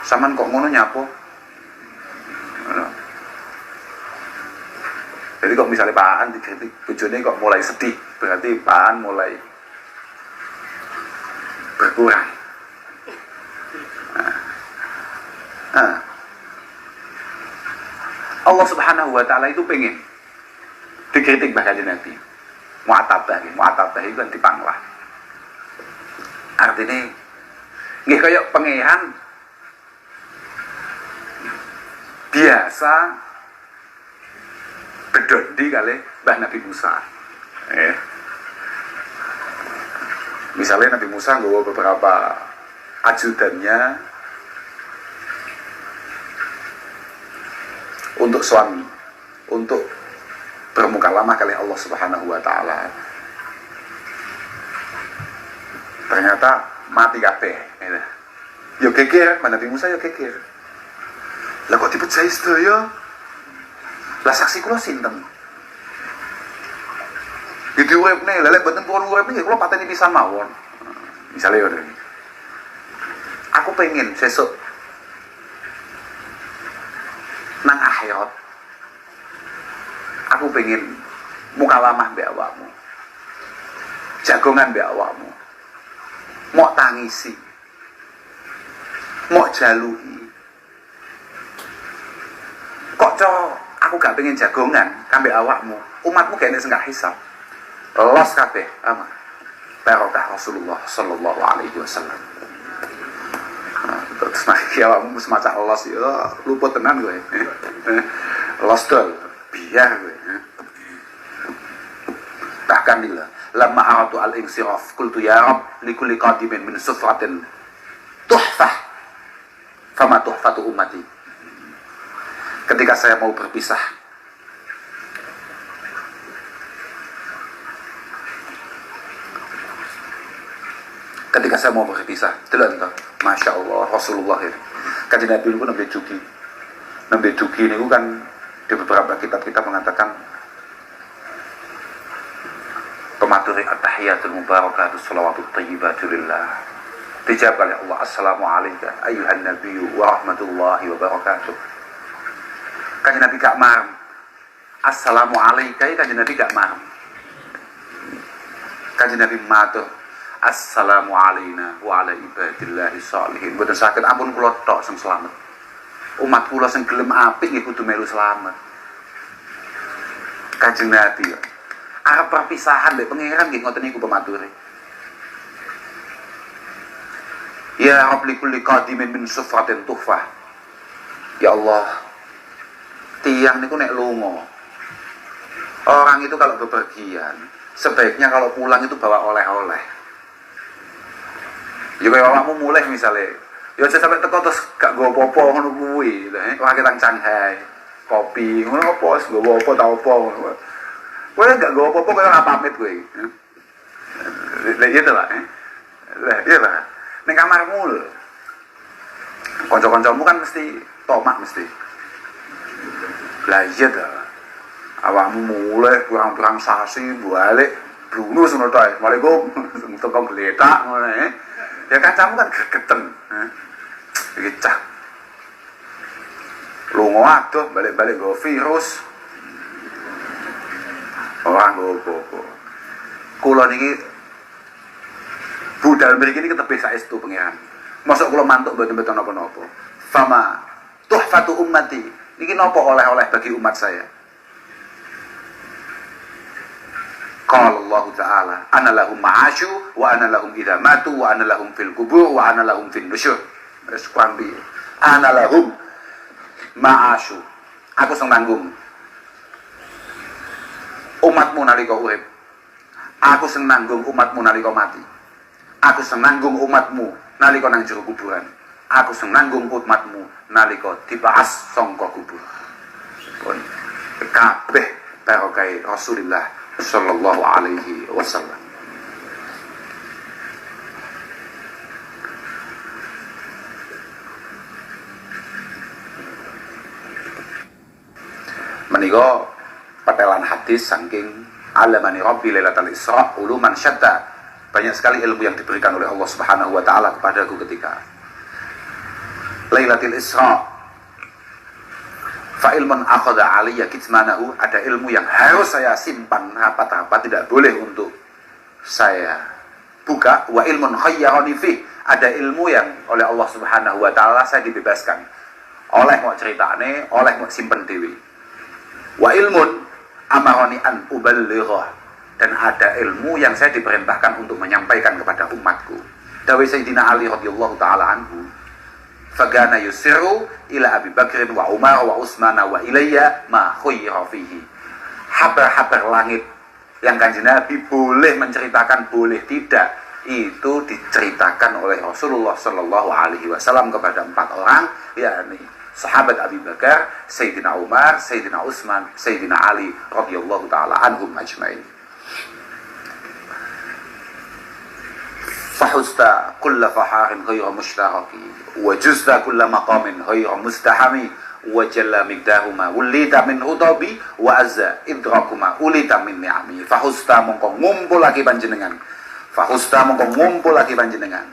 Saman kok ngono nyapo. Jadi kok misalnya Pak An dikritik, bojone kok mulai sedih, berarti Pak An mulai berkurang. Allah Subhanahu wa Ta'ala itu pengen dikritik bahkan Nabi. Mu'atabah itu kan dipanglah. Artinya nggih kaya pangeran biasa bedondi kali Mbah Nabi Musa. Misalnya Nabi Musa nggawa beberapa ajudannya untuk suami, untuk bermukalamah kali Allah Subhanahu wa Ta'ala. Ternyata mati kabeh. Yo geger, Nabi Musa yo geger. Lah kok dipejahi sedaya? Lah saksi kula sinten? Iki uripne, lha mboten pun uripne nggih kula pateni pisan mawon. Misale yo. Aku pengen sesuk nang akhirat aku pengen mukalamah mbek awakmu, jagongan mbek awakmu, mau tangisi, mau jaluhi. Kok aku gak pengen jagongan kambek awakmu, umatmu kayaknya sing gak hisab los kabeh ama barokah Rasulullah sallallahu alaihi wasallam. Terus nek awakmu semacam los ya luput tenan kowe. Los dol biar kowe. Bahkan lila lamma aratu al-insiraf qultu ya rab likulli qadimin min sufratin tuhfah fama tuhfatu ummati. Ketika saya mau berpisah, telan toh, masya Allah Rasulullah ini. Kanjeng Nabi itu nembe dugi ini kan di beberapa kitab-kitab mengatakan pematuri at-tahiyatul mubarakatus shalawatut thayyibatu lillah. Dijawab oleh Allah, assalamu alayka ayyuhan nabiyyu wa rahmatullahi wa barakatuh. Kanjeng Nabi gak marem. Assalamu alayka, kanjeng Nabi gak marem. Kanjeng Nabi matur, assalamu alayna wa ala ibadillahi sholihin. Mboten saged ampun kula tok sing slamet. Umat kula sing gelem apik nggih kudu melu slamet. Kanjeng Nabi arep perpisahan mbek pangeran nggih ngoten niku pemature. Ya Rabbi kulli qadimin min sufratin tuhfah. Ya Allah, tiang niku nek lunga. Orang itu kalau bepergian, sebaiknya kalau pulang itu bawa oleh-oleh. Ya kaya awakmu mulih misale, ya aja sampe teko terus gak nggo apa-apa ngono kuwi, wah kita Shanghai, kopi, ngono apa wis nggo apa ta apa ngono. Kowe gak nggo apa-apa kaya ora pamit kowe. Lah iya to, Pak. Lah iya, Pak. Ning kamarmu lho. Kanca-kancamu kan mesti tomak mesti. Lah iya to. Awakmu mulai kurang-kurang sasi balik blunus ngono to. Assalamualaikum. Teko gletak ngono ya kancamu kan gregeten. Iki cah. Lunga adoh balik-balik nggo virus. Ora nggo apa-apa. Kula niki budal mriki niki ketebih saestu pangeran. Mosok kula mantuk mboten-mboten napa-napa. Fama tuhfatu ummati. Niki napa oleh-oleh bagi umat saya? Qala Allah Ta'ala, ana lahum ma'asyu wa ana lahum idza matu wa ana lahum fil qubur wa ana lahum fin nusyur. Wis kwambi. Ana lahum ma'asyu. Aku sing nanggung umatmu nalika urip. Aku sing nanggung umatmu nalika mati. Aku sing nanggung umatmu nalika nang jero kuburan. Aku sing nanggung umatmu nalika dibahas sangka kubur. Pun kabeh barokah Rasulullah sallallahu alaihi wasallam. Menika petelan hadis saking alamani rabbi lailatul isra uluman syatta. Banyak sekali ilmu yang diberikan oleh Allah Subhanahu wa taala kepadaku ketika Lailatul Isra. Fa ilmun akhadha aliyya kitmanahu, ada ilmu yang harus saya simpan rapat-rapat, tidak boleh untuk saya buka. Wa ilmun khayyarani fi, ada ilmu yang oleh Allah Subhanahu wa taala saya dibebaskan. Oleh mau ceritane, oleh mau simpen dewi. Wa ilmun amarani an uballighah, dan ada ilmu yang saya diperintahkan untuk menyampaikan kepada umatku. Dawai Sayyidina Ali radhiyallahu taala anhu, fagana yusiru ila Abi Bakrin wa Umar wa Utsman wa ilayya ma khuyira fihi. Habar-habar langit yang Kanjeng Nabi boleh menceritakan, boleh tidak, itu diceritakan oleh Rasulullah sallallahu alaihi wasallam kepada 4 orang, yakni sahabat Abi Bakar, Sayyidina Umar, Sayyidina Utsman, Sayyidina Ali radhiyallahu taala anhum ajmain. Fahusta kulla faharin ghayra mushtaraki wa juzda kulla maqamin ghayra mustahami wa jalla migdahuma ulita min utabi wa azza idrakuma ulita min ni'ami. Fahusta mongko ngumpul lagi panjenengan, fahusta mongko ngumpul lagi panjenengan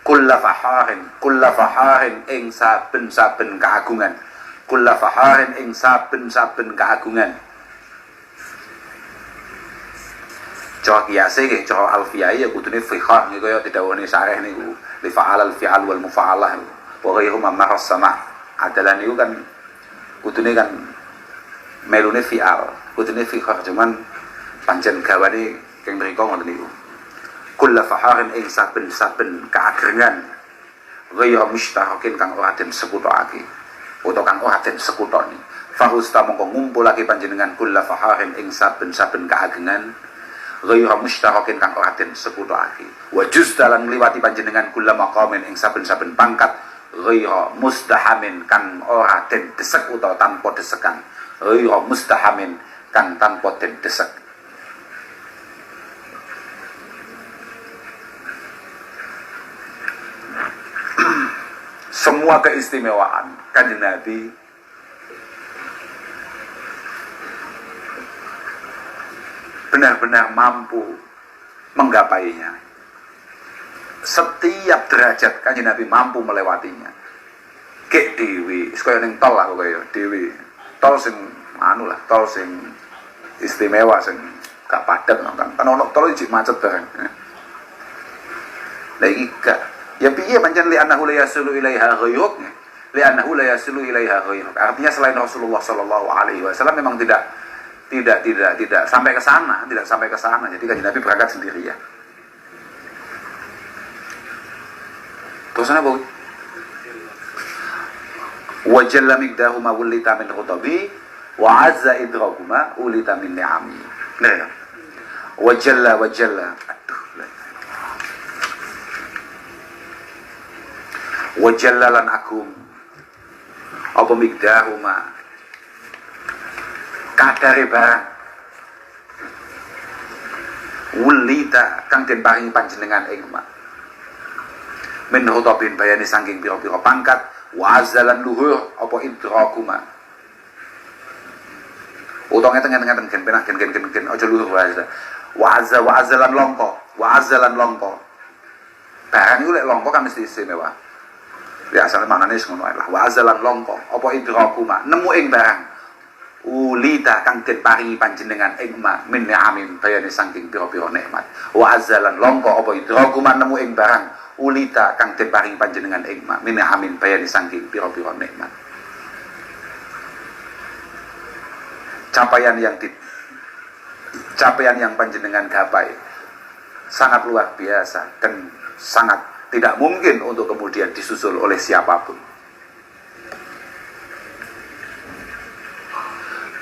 kulla faharin ing saben-saben keagungan, kulla faharin ing saben-saben keagungan. Cara kiase nggih, cara alfiyah ya kudune fiqh niku kaya didhawuhi syarih niku li fa'al al fi'al wal mufa'alah wa ghayruhuma maras sama'. Adalah niku kan kudune kan melune fi'al, kudune fiqh, cuman pancen gawane keng mriko ngoten niku. Kullu faharin ing saben-saben kaagrengan ghayra mushtarakin kang ora den sekutokake utawa kang ora den sekutoni. Fahusta mongko ngumpulake panjenengan kullu faharin ing saben-saben kaagrengan ghayra mushtarakin kang ora den sekutokake. Wa juzdalan ngliwati panjenengan kula maqamin ing saben-saben pangkat ghayra mustahamin kang ora den desek utawa tanpa desekan. Ghayra mustahamin kang tanpa den desek. Semua keistimewaan Kanjeng Nabi benar-benar mampu menggapainya. Setiap derajat Kanjeng Nabi mampu melewatinya. Kek dewi, kaya ning tol lah kaya dewi. Tol sing anu lah, tol sing istimewa sing gak padat kan. Kan ono tol iki macet bareng. Lah iki gak ya piye pancen li annahu la yasulu ilaiha ghayruk. Li annahu la yasulu ilaiha ghayruk. Artinya selain Rasulullah sallallahu alaihi wasallam memang tidak sampai ke sana, tidak sampai ke sana. Jadi Kanjeng Nabi berangkat sendiri ya. Terus apa? Wa jalla miqdahuma wulita min khutabi wa azza idrakuma ulita min ni'ami. Nah ya. Wa jalla aduh. Wa jalla lan akum apa miqdahuma kadare barang wulita kang den paringi panjenengan ing ma min hutabin bayani saking pira-pira pangkat wa azzalan luhur apa idrakuma utawa ngeten gen penak gen aja luhur wa azzalan longko barang iku lek longko kan mesti istimewa ya asale maknane wis ngono ae lah wa azzalan longko apa idrakuma nemu ing barang ulita kang den paringi panjenengan ing ma min ni'amin bayane saking pira-pira nikmat wa azzalan longko apa idrakuma nemu ing barang ulita kang den paringi panjenengan ing ma min ni'amin bayane saking pira-pira nikmat capaian yang panjenengan gapai sangat luar biasa dan sangat tidak mungkin untuk kemudian disusul oleh siapapun.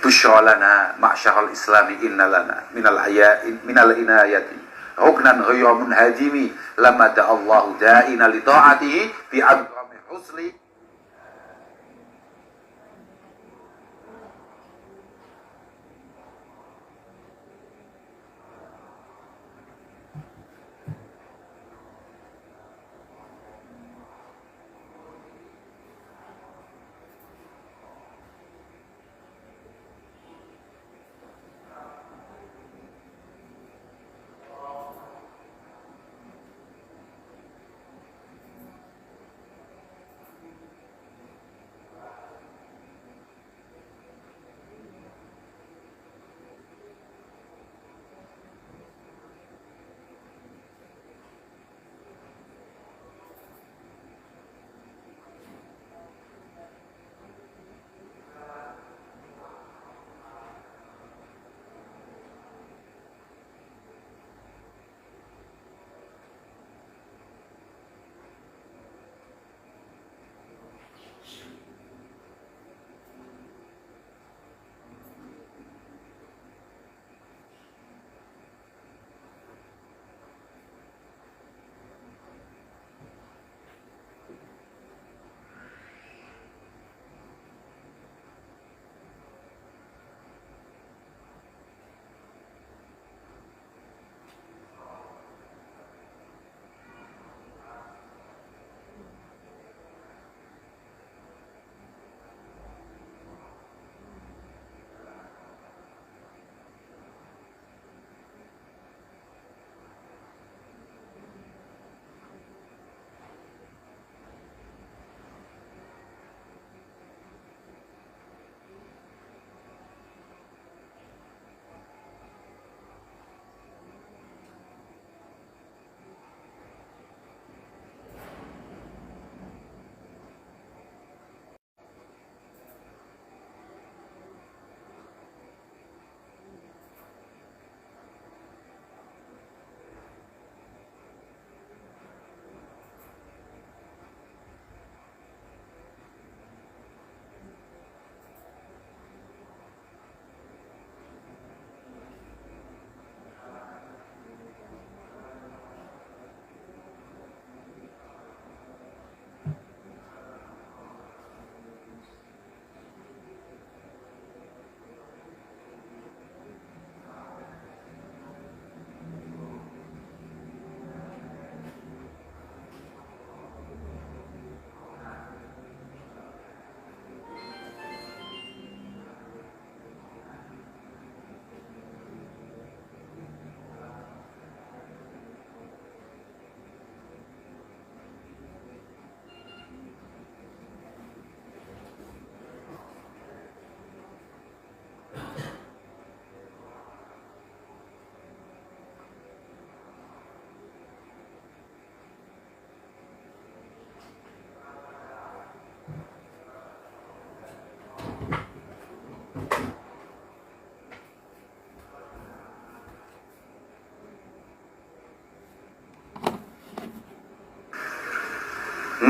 Busyra lana ma'syaral islami inna lana minal inayati ruknan ghayra munhadimi lamma da'allahu da'ina li ta'atihi bi adrami husli.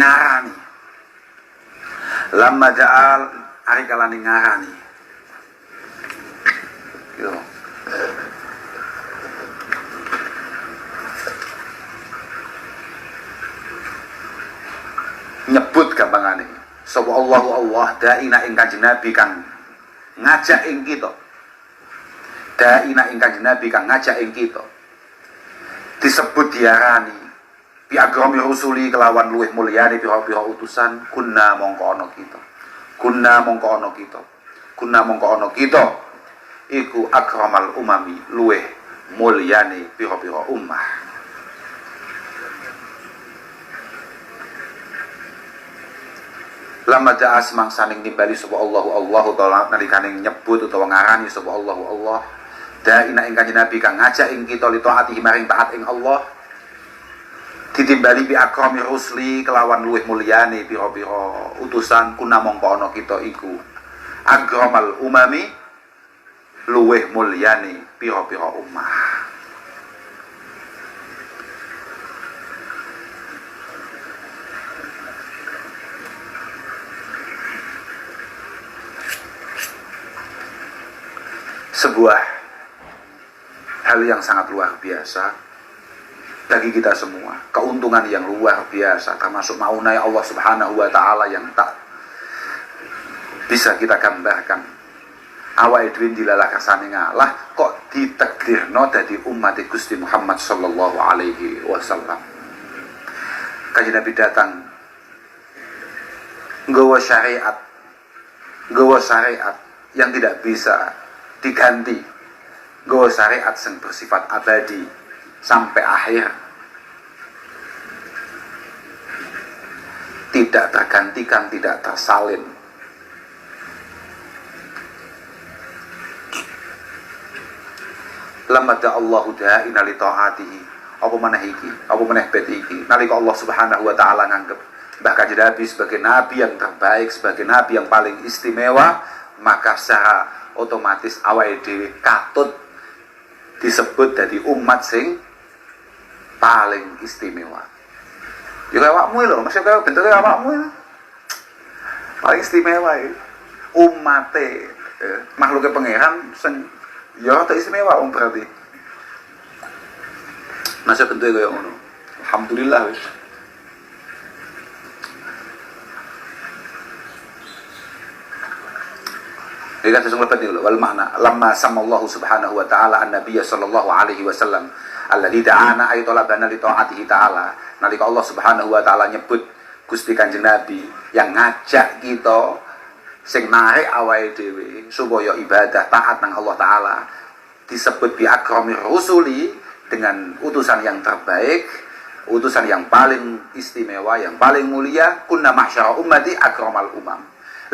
ngarani. Lamma ja'al ari kalane ngarani. Yo. Nyebut gampangane sapa Allahu Allah daina ing Kanjeng Nabi kang ngajak ing kita. Daina ing Kanjeng Nabi kang ngajak ing kita. Disebut diarani bi agrami rusuli kelawan luwih mulyane pira-pira utusan kunna mongko ana kita. Kunna mongko ana kita. Kunna mongko ana kita iku akramal umami luwih mulyane pira-pira ummah. Lama ja'a semangsaning nimbali sapa Allahu taala nalikane nyebut utawa ngarani sapa Allah daina ing Kanjeng Nabi kang ngajak ing kita li taatihi maring taat ing Allah ditimbali bi akrami rusli kelawan luwih mulyane pira-pira utusan kuna mongko ana kita iku akramal umami luwih mulyane pira-pira ummah. Sebuah hal yang sangat luar biasa bagi kita semua, keuntungan yang luar biasa, termasuk maunai Allah Subhanahu wa Ta'ala yang tak bisa kita gambarkan. Awake dhewe dilalah kersane ngalah kok ditakdirno dadi umat Gusti Muhammad sallallahu alaihi wasallam. Kanjeng Nabi datang nggawa syariat yang tidak bisa diganti, nggawa syariat yang bersifat abadi sampai akhir, tidak tergantikan, tidak tersalin. Lamada Allahu da'ina li ta'atihi, apa maneh iki, apa maneh bet iki nalika Allah Subhanahu wa Ta'ala nganggep Mbah Kanjeng Nabi sebagai nabi yang terbaik, sebagai nabi yang paling istimewa, maka secara otomatis awake dhewe katut disebut dari umat sing paling istimewa. Ya kaya awakmu lho, masih kaya bentuke awakmu lho. Paling istimewa iki umate makhluke pangeran sing ya tak istimewa berarti. Masih bentuke kaya ngono. Alhamdulillah wis. Dia kata sungguh penting wal makna lamma samallahu subhanahu wa ta'ala an-nabiy sallallahu alaihi wasallam alladzi da'ana ay talabana li ta'atihi ta'ala. Nalika Allah Subhanahu wa Ta'ala nyebut Gusti Kanjeng Nabi yang ngajak kita sing narik awake dhewe supaya ibadah taat nang Allah Ta'ala, disebut bi akrami rusuli dengan utusan yang terbaik, utusan yang paling istimewa, yang paling mulia. Kunna mahsyara ummati akramal umam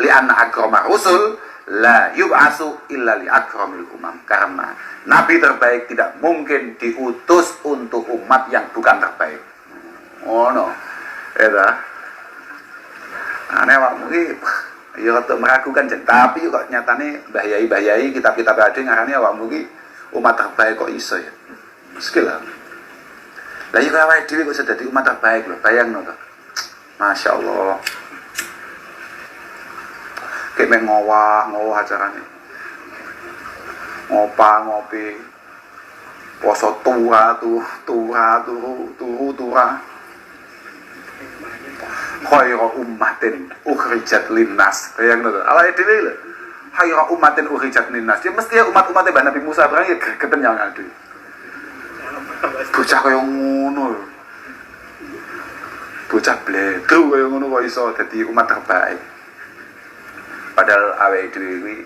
li'anna akramar rusul la yub'asu illa li akramil umam. Karena nabi terbaik tidak mungkin diutus untuk umat yang bukan terbaik. Oh no, eta. Aneh awakmu iki ya kok meragukan jen, tapi kok nyatane Mbah Yai kitab-kitab ade ngarani awakmu iki umat terbaik kok iso ya. Meski lah. Lah iki awake dhewe kok iso dadi umat terbaik lho, bayangno to. Masyaallah. Kayak ngowah acaranya, ngopi, poso tua, khairu ummatin ukhrijat linnas. Bayang lho, awake dhewe lho. Khairu ummatin ukhrijat linnas. Ya mesti umat-umatnya Mbah Nabi Musa barang ya gregeten yang ade. Bocah kaya ngono. Bocah bledru kaya ngono kok iso dadi umat terbaik. Padahal awake dhewe kuwi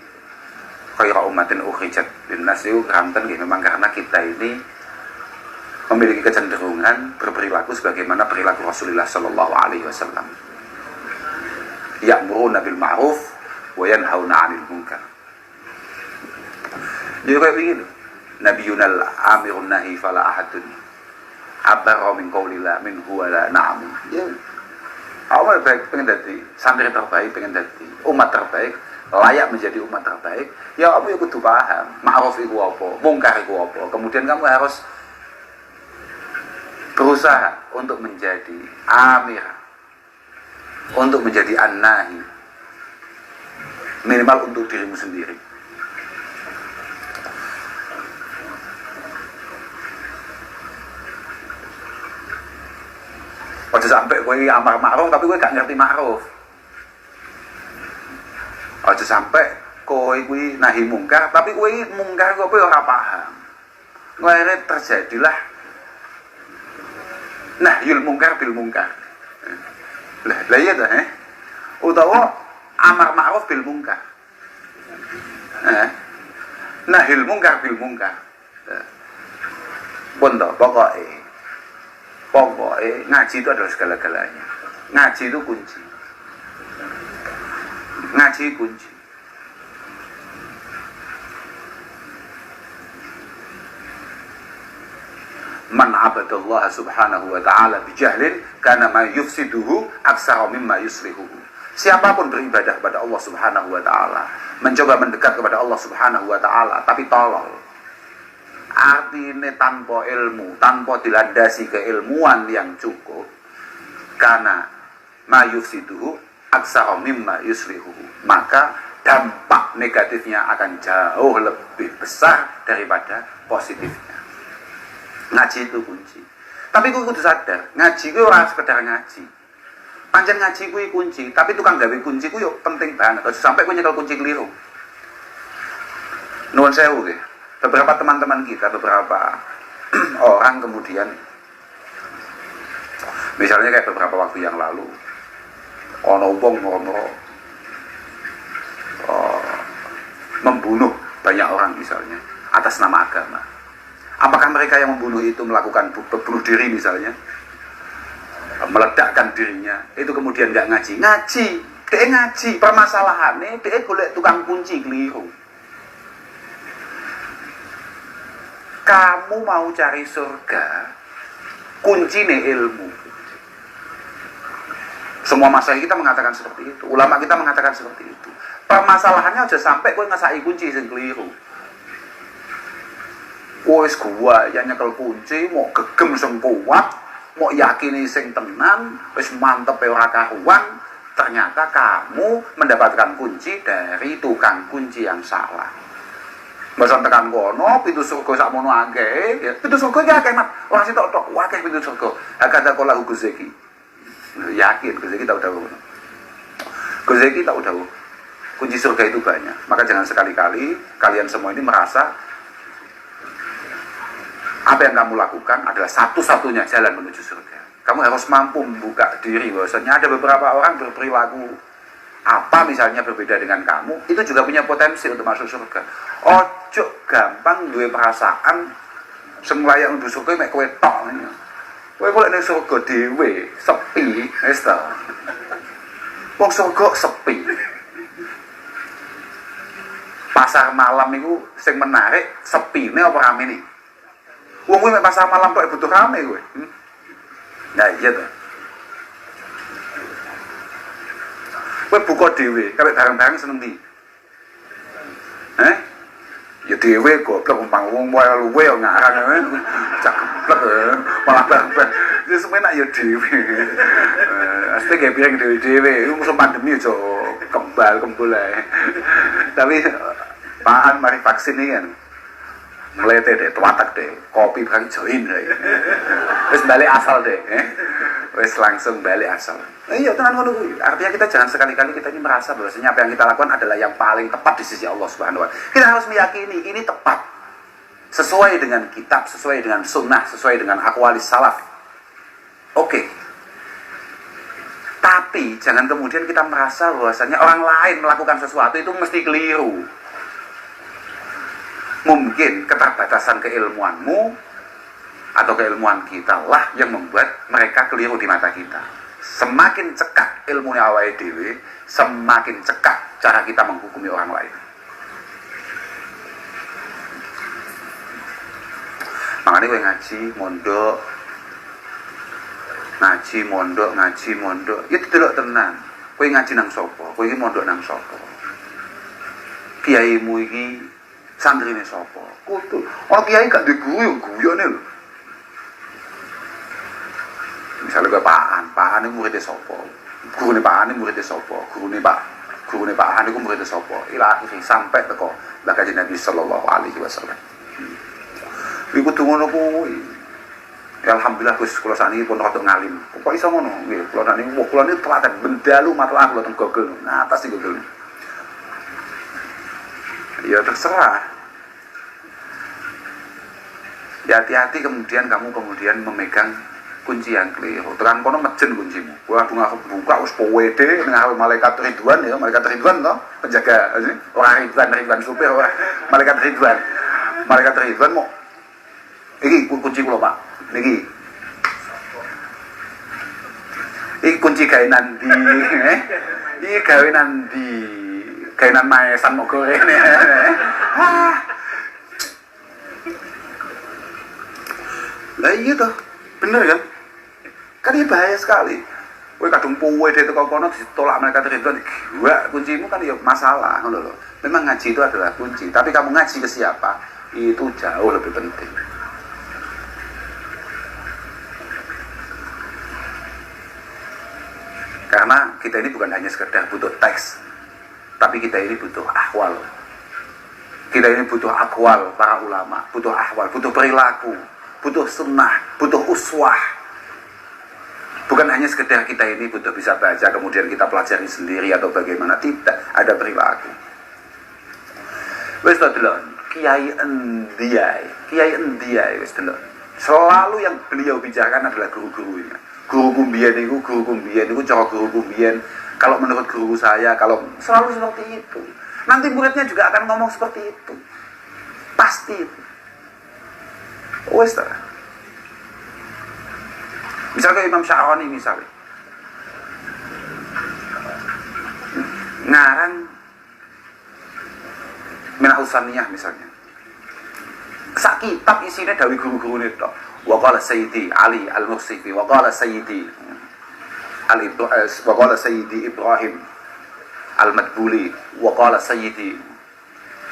kaya umatin ukhrijat linnas itu kanten nggih memang karena kita ini memiliki kecenderungan berperilaku sebagaimana perilaku Rasulullah sallallahu alaihi wasallam. Ya'muruna bil ma'ruf wa yanhauna 'anil munkar. Jadi kayak begini. Nabiyunal amirun nahi fala ahadun abara min qaulillah min huwa la na'am. Ya. Awal baik pengen jadi santri terbaik, pengen jadi umat terbaik, layak menjadi umat terbaik. Ya kamu ya kudu paham ma'ruf itu apa, mungkar itu apa. Kemudian kamu harus berusaha untuk menjadi amir untuk menjadi an-nahi, minimal untuk dirimu sendiri. Aja sampai kowe amar ma'ruf tapi kowe gak ngerti ma'ruf. Aja sampai kowe kuwi nahi mungkar tapi kowe mungkar kowe ora paham. Akhirnya terjadilah nahyul mungkar bil mungkar. Lah iya ta utawa amar ma'ruf bil mungkar. Nahyul mungkar bil mungkar. Pun to pokoknya ngaji itu adalah segala-galanya. Ngaji itu kunci. Ngaji kunci. Man abadallah subhanahu wa ta'ala bijahlin kana ma yufsiduhu aksara mimma yuslihuhu. Siapapun beribadah kepada Allah subhanahu wa ta'ala, mencoba mendekat kepada Allah subhanahu wa ta'ala, tapi tolol, artinya tanpa ilmu, tanpa dilandasi keilmuan yang cukup, karena ma yufsiduhu aksara mimma yuslihuhu, maka dampak negatifnya akan jauh lebih besar daripada positifnya. Ngaji itu kunci. Tapi gue kudu sadar, ngaji gue ora sekedar ngaji. Pancen ngaji gue kunci, tapi tukang gawe kunci gue yo penting banget. Sampai gue nyekel kunci keliru. Nuwun sewu nggih. Beberapa teman-teman kita, beberapa orang kemudian, misalnya kayak beberapa waktu yang lalu, ono wong membunuh banyak orang misalnya atas nama agama. Apakah mereka yang membunuh itu melakukan bunuh diri misalnya, meledakkan dirinya, itu kemudian nggak ngaji? Ngaji, dia ngaji. Permasalahannya dia golek tukang kunci keliru. Kamu mau cari surga, kuncinya ilmu. Semua masalah kita mengatakan seperti itu, ulama kita mengatakan seperti itu. Permasalahannya aja sampai kowe ngesaki kunci sing keliru. Wis gua ya nyekel kunci, mau gegem sing kuat, mau yakini sing tenan, wis mantep ora karuan, ternyata kamu mendapatkan kunci dari tukang kunci yang salah. Masa tekan kono, pintu surga sakmono akeh, ya. Pintu surga iki akeh, Mat. Ora sitok tok, akeh pintu surga. Akada kala Guzeki. Yakin Guzeki tahu dawuh. Guzeki tahu dawuh. Kunci surga itu banyak. Maka jangan sekali-kali kalian semua ini merasa apa yang kamu lakukan adalah satu-satunya jalan menuju surga. Kamu harus mampu membuka diri bahwasanya ada beberapa orang berperilaku apa misalnya berbeda dengan kamu, itu juga punya potensi untuk masuk surga. Ojo gampang duwe perasaan sing layak mlebu surga mek kowe tok. Kowe golek ning surga dhewe, sepi, wis ta. Wong surga sepi. Pasar malam iku sing menarik sepine apa ramene? Wong kowe mek pasar malam tok butuh rame kowe. Nah iya to. Kowe buka dhewe, kabeh bareng-bareng seneng ndi? Ya dhewe goblok umpang wong wae luwe yo ngarang cak geblek malah bareng-bareng. Ya semenak ya dhewe. Asli ge piring dhewe-dhewe, iku musim pandemi aja kembal-kembul ae. Tapi paan mari vaksin iki kan. Mlete deh, tuatak deh, kopi barang join deh. Wis balik asal deh, wis langsung balik asal. Iya, tenan ngono kuwi. Artinya kita jangan sekali-kali kita ini merasa bahwasanya apa yang kita lakukan adalah yang paling tepat di sisi Allah Subhanahu wa taala. Kita harus meyakini ini tepat. Sesuai dengan kitab, sesuai dengan sunnah, sesuai dengan aqwalis salaf. Oke. Tapi jangan kemudian kita merasa bahwasanya orang lain melakukan sesuatu itu mesti keliru. Mungkin keterbatasan keilmuanmu atau keilmuan kita lah yang membuat mereka keliru di mata kita. Semakin cekak ilmunya awake dhewe, semakin cekak cara kita menghukumi orang lain. Makanya gue ngaji, mondok, ngaji, mondok. Ya delok tenan. Kowe ngaji nang sapa? Kowe iki mondok nang sapa? Kiaimu iki santrine sapa? Kudu. Oh kiai gak duwe guru, guyone lho. Misalnya gue Paan itu muridnya sapa? gurune Pak Hani muridé sapa, gurune Pak Hani ku muridé sapa, ila akhiri sampai teko Kanjeng Nabi sallallahu alaihi wasallam. Iku kudu ngono kuwi. Ya alhamdulillah Gus kula sakniki pun rada ngalim. Kok iso ngono? Nggih, kula sakniki kula niki telaten bendalu matlaah kula teng Google. Ngatas iki Google. Ya terserah. Ya hati-hati kemudian kamu memegang kunci yang keliru. Tekan kono mejen kuncimu. Waduh ngapa buka wis powede ning malaikat Ridwan ya, malaikat Ridwan toh, penjaga orang Ridwan supir ora malaikat Ridwan. Malaikat Ridwan mau iki kunci kula Pak. Niki. Iki kunci gawe nandi, Iki gawe nandi. Gawe nan maesan moko rene. Lah iya toh. Bener kan? Kan ini bahaya sekali. Kowe kadung puwe dari teko kono ditolak mereka Ridwan gua kuncimu kan ya masalah ngono lho. Memang ngaji itu adalah kunci, tapi kamu ngaji ke siapa? Itu jauh lebih penting. Karena kita ini bukan hanya sekedar butuh teks, tapi kita ini butuh ahwal. Kita ini butuh akwal para ulama, butuh ahwal, butuh perilaku, butuh sunnah, butuh uswah. Bukan hanya sekedar kita ini butuh bisa baca, kemudian kita pelajari sendiri atau bagaimana. Tidak, ada perilaku. Wes delon, Kiai Endiai wes delon. Selalu yang beliau bicarakan adalah guru-gurunya. Guru kumbian itu cara guru kumbian. Kalau menurut guru saya, kalau selalu seperti itu, nanti muridnya juga akan ngomong seperti itu. Pasti itu. Wes ta. Misalnya Imam Sya'rani misalnya ngarang Minahus Saniyah misalnya. Sak kitab isinya dawi guru-guru itu. Wa qala Sayyidi Ali Al-Mursifi wa qala Sayyidi Ibrahim Al-Madbuli wa qala Sayyidi.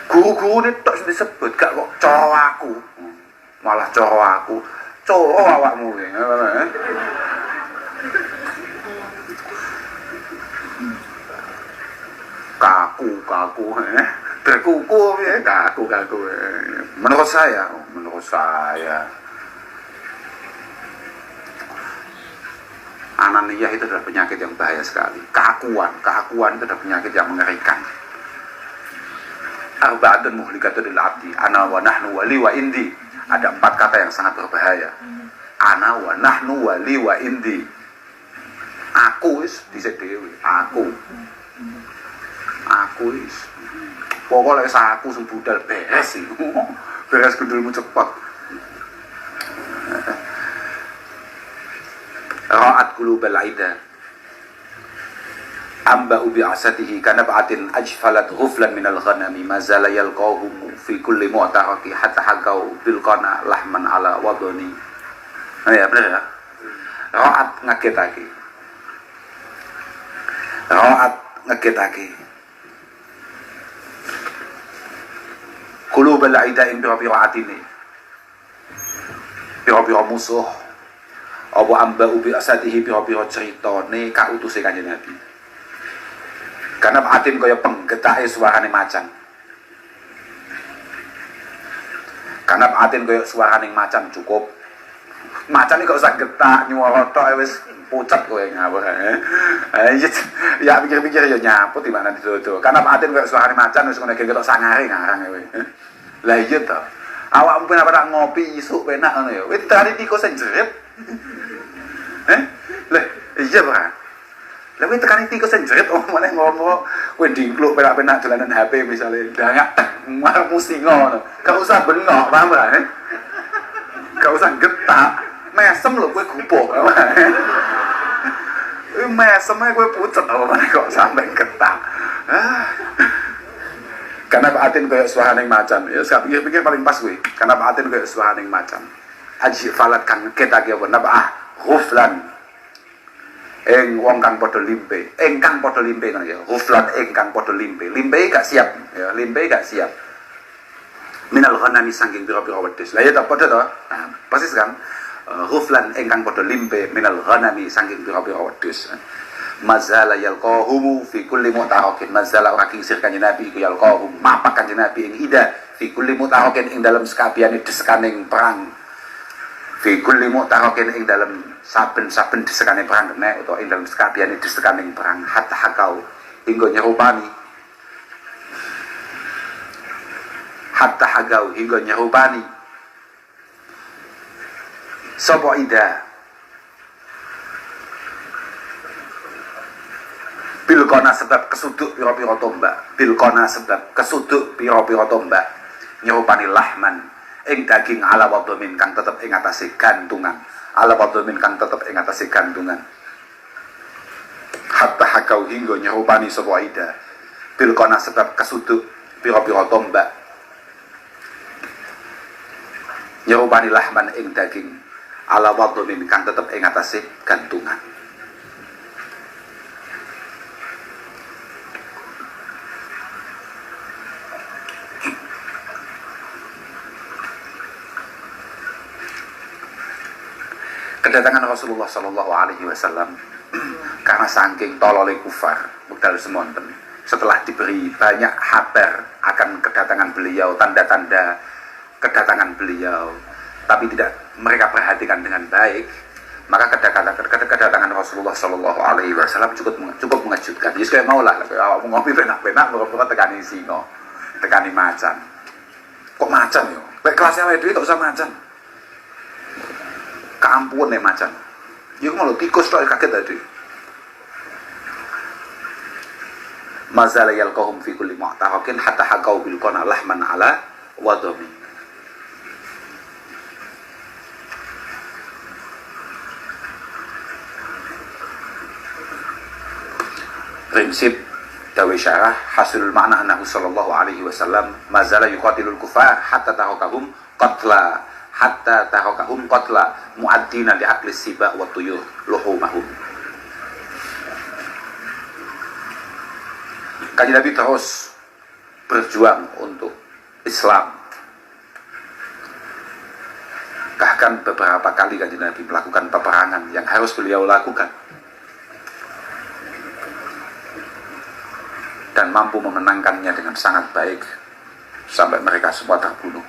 Guru-guru itu disebut gak kok coro aku. Malah coro aku. Coro awakmu. Kaku berkuku ya, kaku menurut saya ananiyah itu adalah penyakit yang bahaya sekali. Keakuan itu adalah penyakit yang mengerikan. Arba'atun muhlikatun lil abdi, ana wa nahnu wali wa indi. Ada 4 kata yang sangat berbahaya. Ana wa nahnu wali wa indi. Aku wis dhisik dhewe, aku wis pokoknya aku sing budal beres iki. Beres gundulmu cepet. Ra'at qulubal aida amba ubi asatihi kana ba'atin ajfalat ghuflan minal ghanami mazala yalqahum fi kulli mu'taraqi hatta haqau bil qana lahman ala wadani. Ya bener ya. Ra'at ngagetake qulubal aida ing biro atine biro musuh apa amba ubi asatihi biro ceritane kautuse Kanjeng Nabi. Karena atin kaya penggetake suarane macan. Karena atin kaya suarane macan cukup. Macan iki gak usah getak nyuara tok wis pucet kowe ngawur. Ya pikir-pikir ya nyaput di mana didodo. Karena atin kaya suarane macan wis ngene getok sangare ngarang kowe. Lah iya to. Awakmu penak ngopi isuk penak ngono ya. Wis ditekani tikus sing jerit. Lah iya Pak. Lah kowe tekani tikus sing jerit omane ngomong kowe dingkluk penak-penak dolanan HP misale dangak marmu singa ngono. Gak usah bengok, paham ora? Gak usah getak. Mesem lho kowe gubuk. Mesem ae kowe pucet omane kok sampe getak. Karena atin kayak suarane macan. Ya sak pikir-pikir paling pas kowe. Karena atin kayak suarane macan. Aji falat kan ketake apa nabah ghuflan. Wong kang padha limpe, engkang padha limpe kan ya. Ghuflan engkang padha limpe. Limpe gak siap, ya, limpe gak siap. Minal ghanami saking pira-pira wedhus. Lah ya ta padha to. Nah, persis kan. Ghuflan engkang padha limpe minal ghanami saking pira-pira wedhus. mazala yalqahumu fi kulli mutarakin. Mazala ora kingsir kanjeng Nabi iku yalqahum mapak kanjeng Nabi ing ida fi kulli mutarakin ing dalam sekabehane desekaning perang. Fi kulli mutarakin ing dalam saben-saben desekaning perang kene utawa ing dalam sekabehane desekaning perang hatta hakau hingga nyerupani hatta hagau hingga nyerupani sapa ida bilkona sebab kesuduk pira-pira tombak bilkona sebab kesuduk pira-pira tombak nyerupani lahman ing daging ala wadomin kang tetep ing atase gantungan ala wadomin kang tetep ing atase gantungan hatta hakau hingga nyerupani sapa ida bilkona sebab kesuduk pira-pira tombak nyerupani lahman ing daging ala wadomin kang tetep ing atase gantungan. Kedatangan Rasulullah Shallallahu Alaihi Wasallam karena saking tolole kufar wekdal semonten setelah diberi banyak kabar akan kedatangan beliau, tanda-tanda kedatangan beliau, tapi tidak mereka perhatikan dengan baik, maka kedatangan Rasulullah Shallallahu Alaihi Wasallam cukup mengejutkan. Jadi kayak mau lah, awak ngopi benak-benak, mereka tekani singo, tekani macan. Kok macan yo? Kayak kelasnya itu tak usah macan. Kampun nih macan. Yuk malu tikus tuh kaget tadi. Mazala yalqahum fi kulli mu'tarakin hatta hakau bil qana lahman ala wadami. Prinsip dawe syarah hasilul makna annahu sallallahu alaihi wasallam mazala yuqatilul kufar hatta tarakahum qatla hatta tarakahum qatla mu'addina li akli siba wa tuyur luhumahum. Kanjeng Nabi terus berjuang untuk Islam. Bahkan beberapa kali Kanjeng Nabi melakukan peperangan yang harus beliau lakukan dan mampu memenangkannya dengan sangat baik sampai mereka semua terbunuh.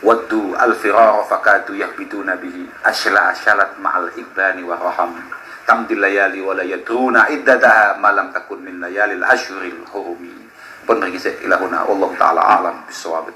Waddu al-firar fakadu yahbiduna bihi ashla ashalat ma'al ibani wa raham tamdil layali wa la yadruna iddataha malam takun min layalil ashuril hurumi. Pun berkisah ilahuna wallahu ta'ala alam bisawab.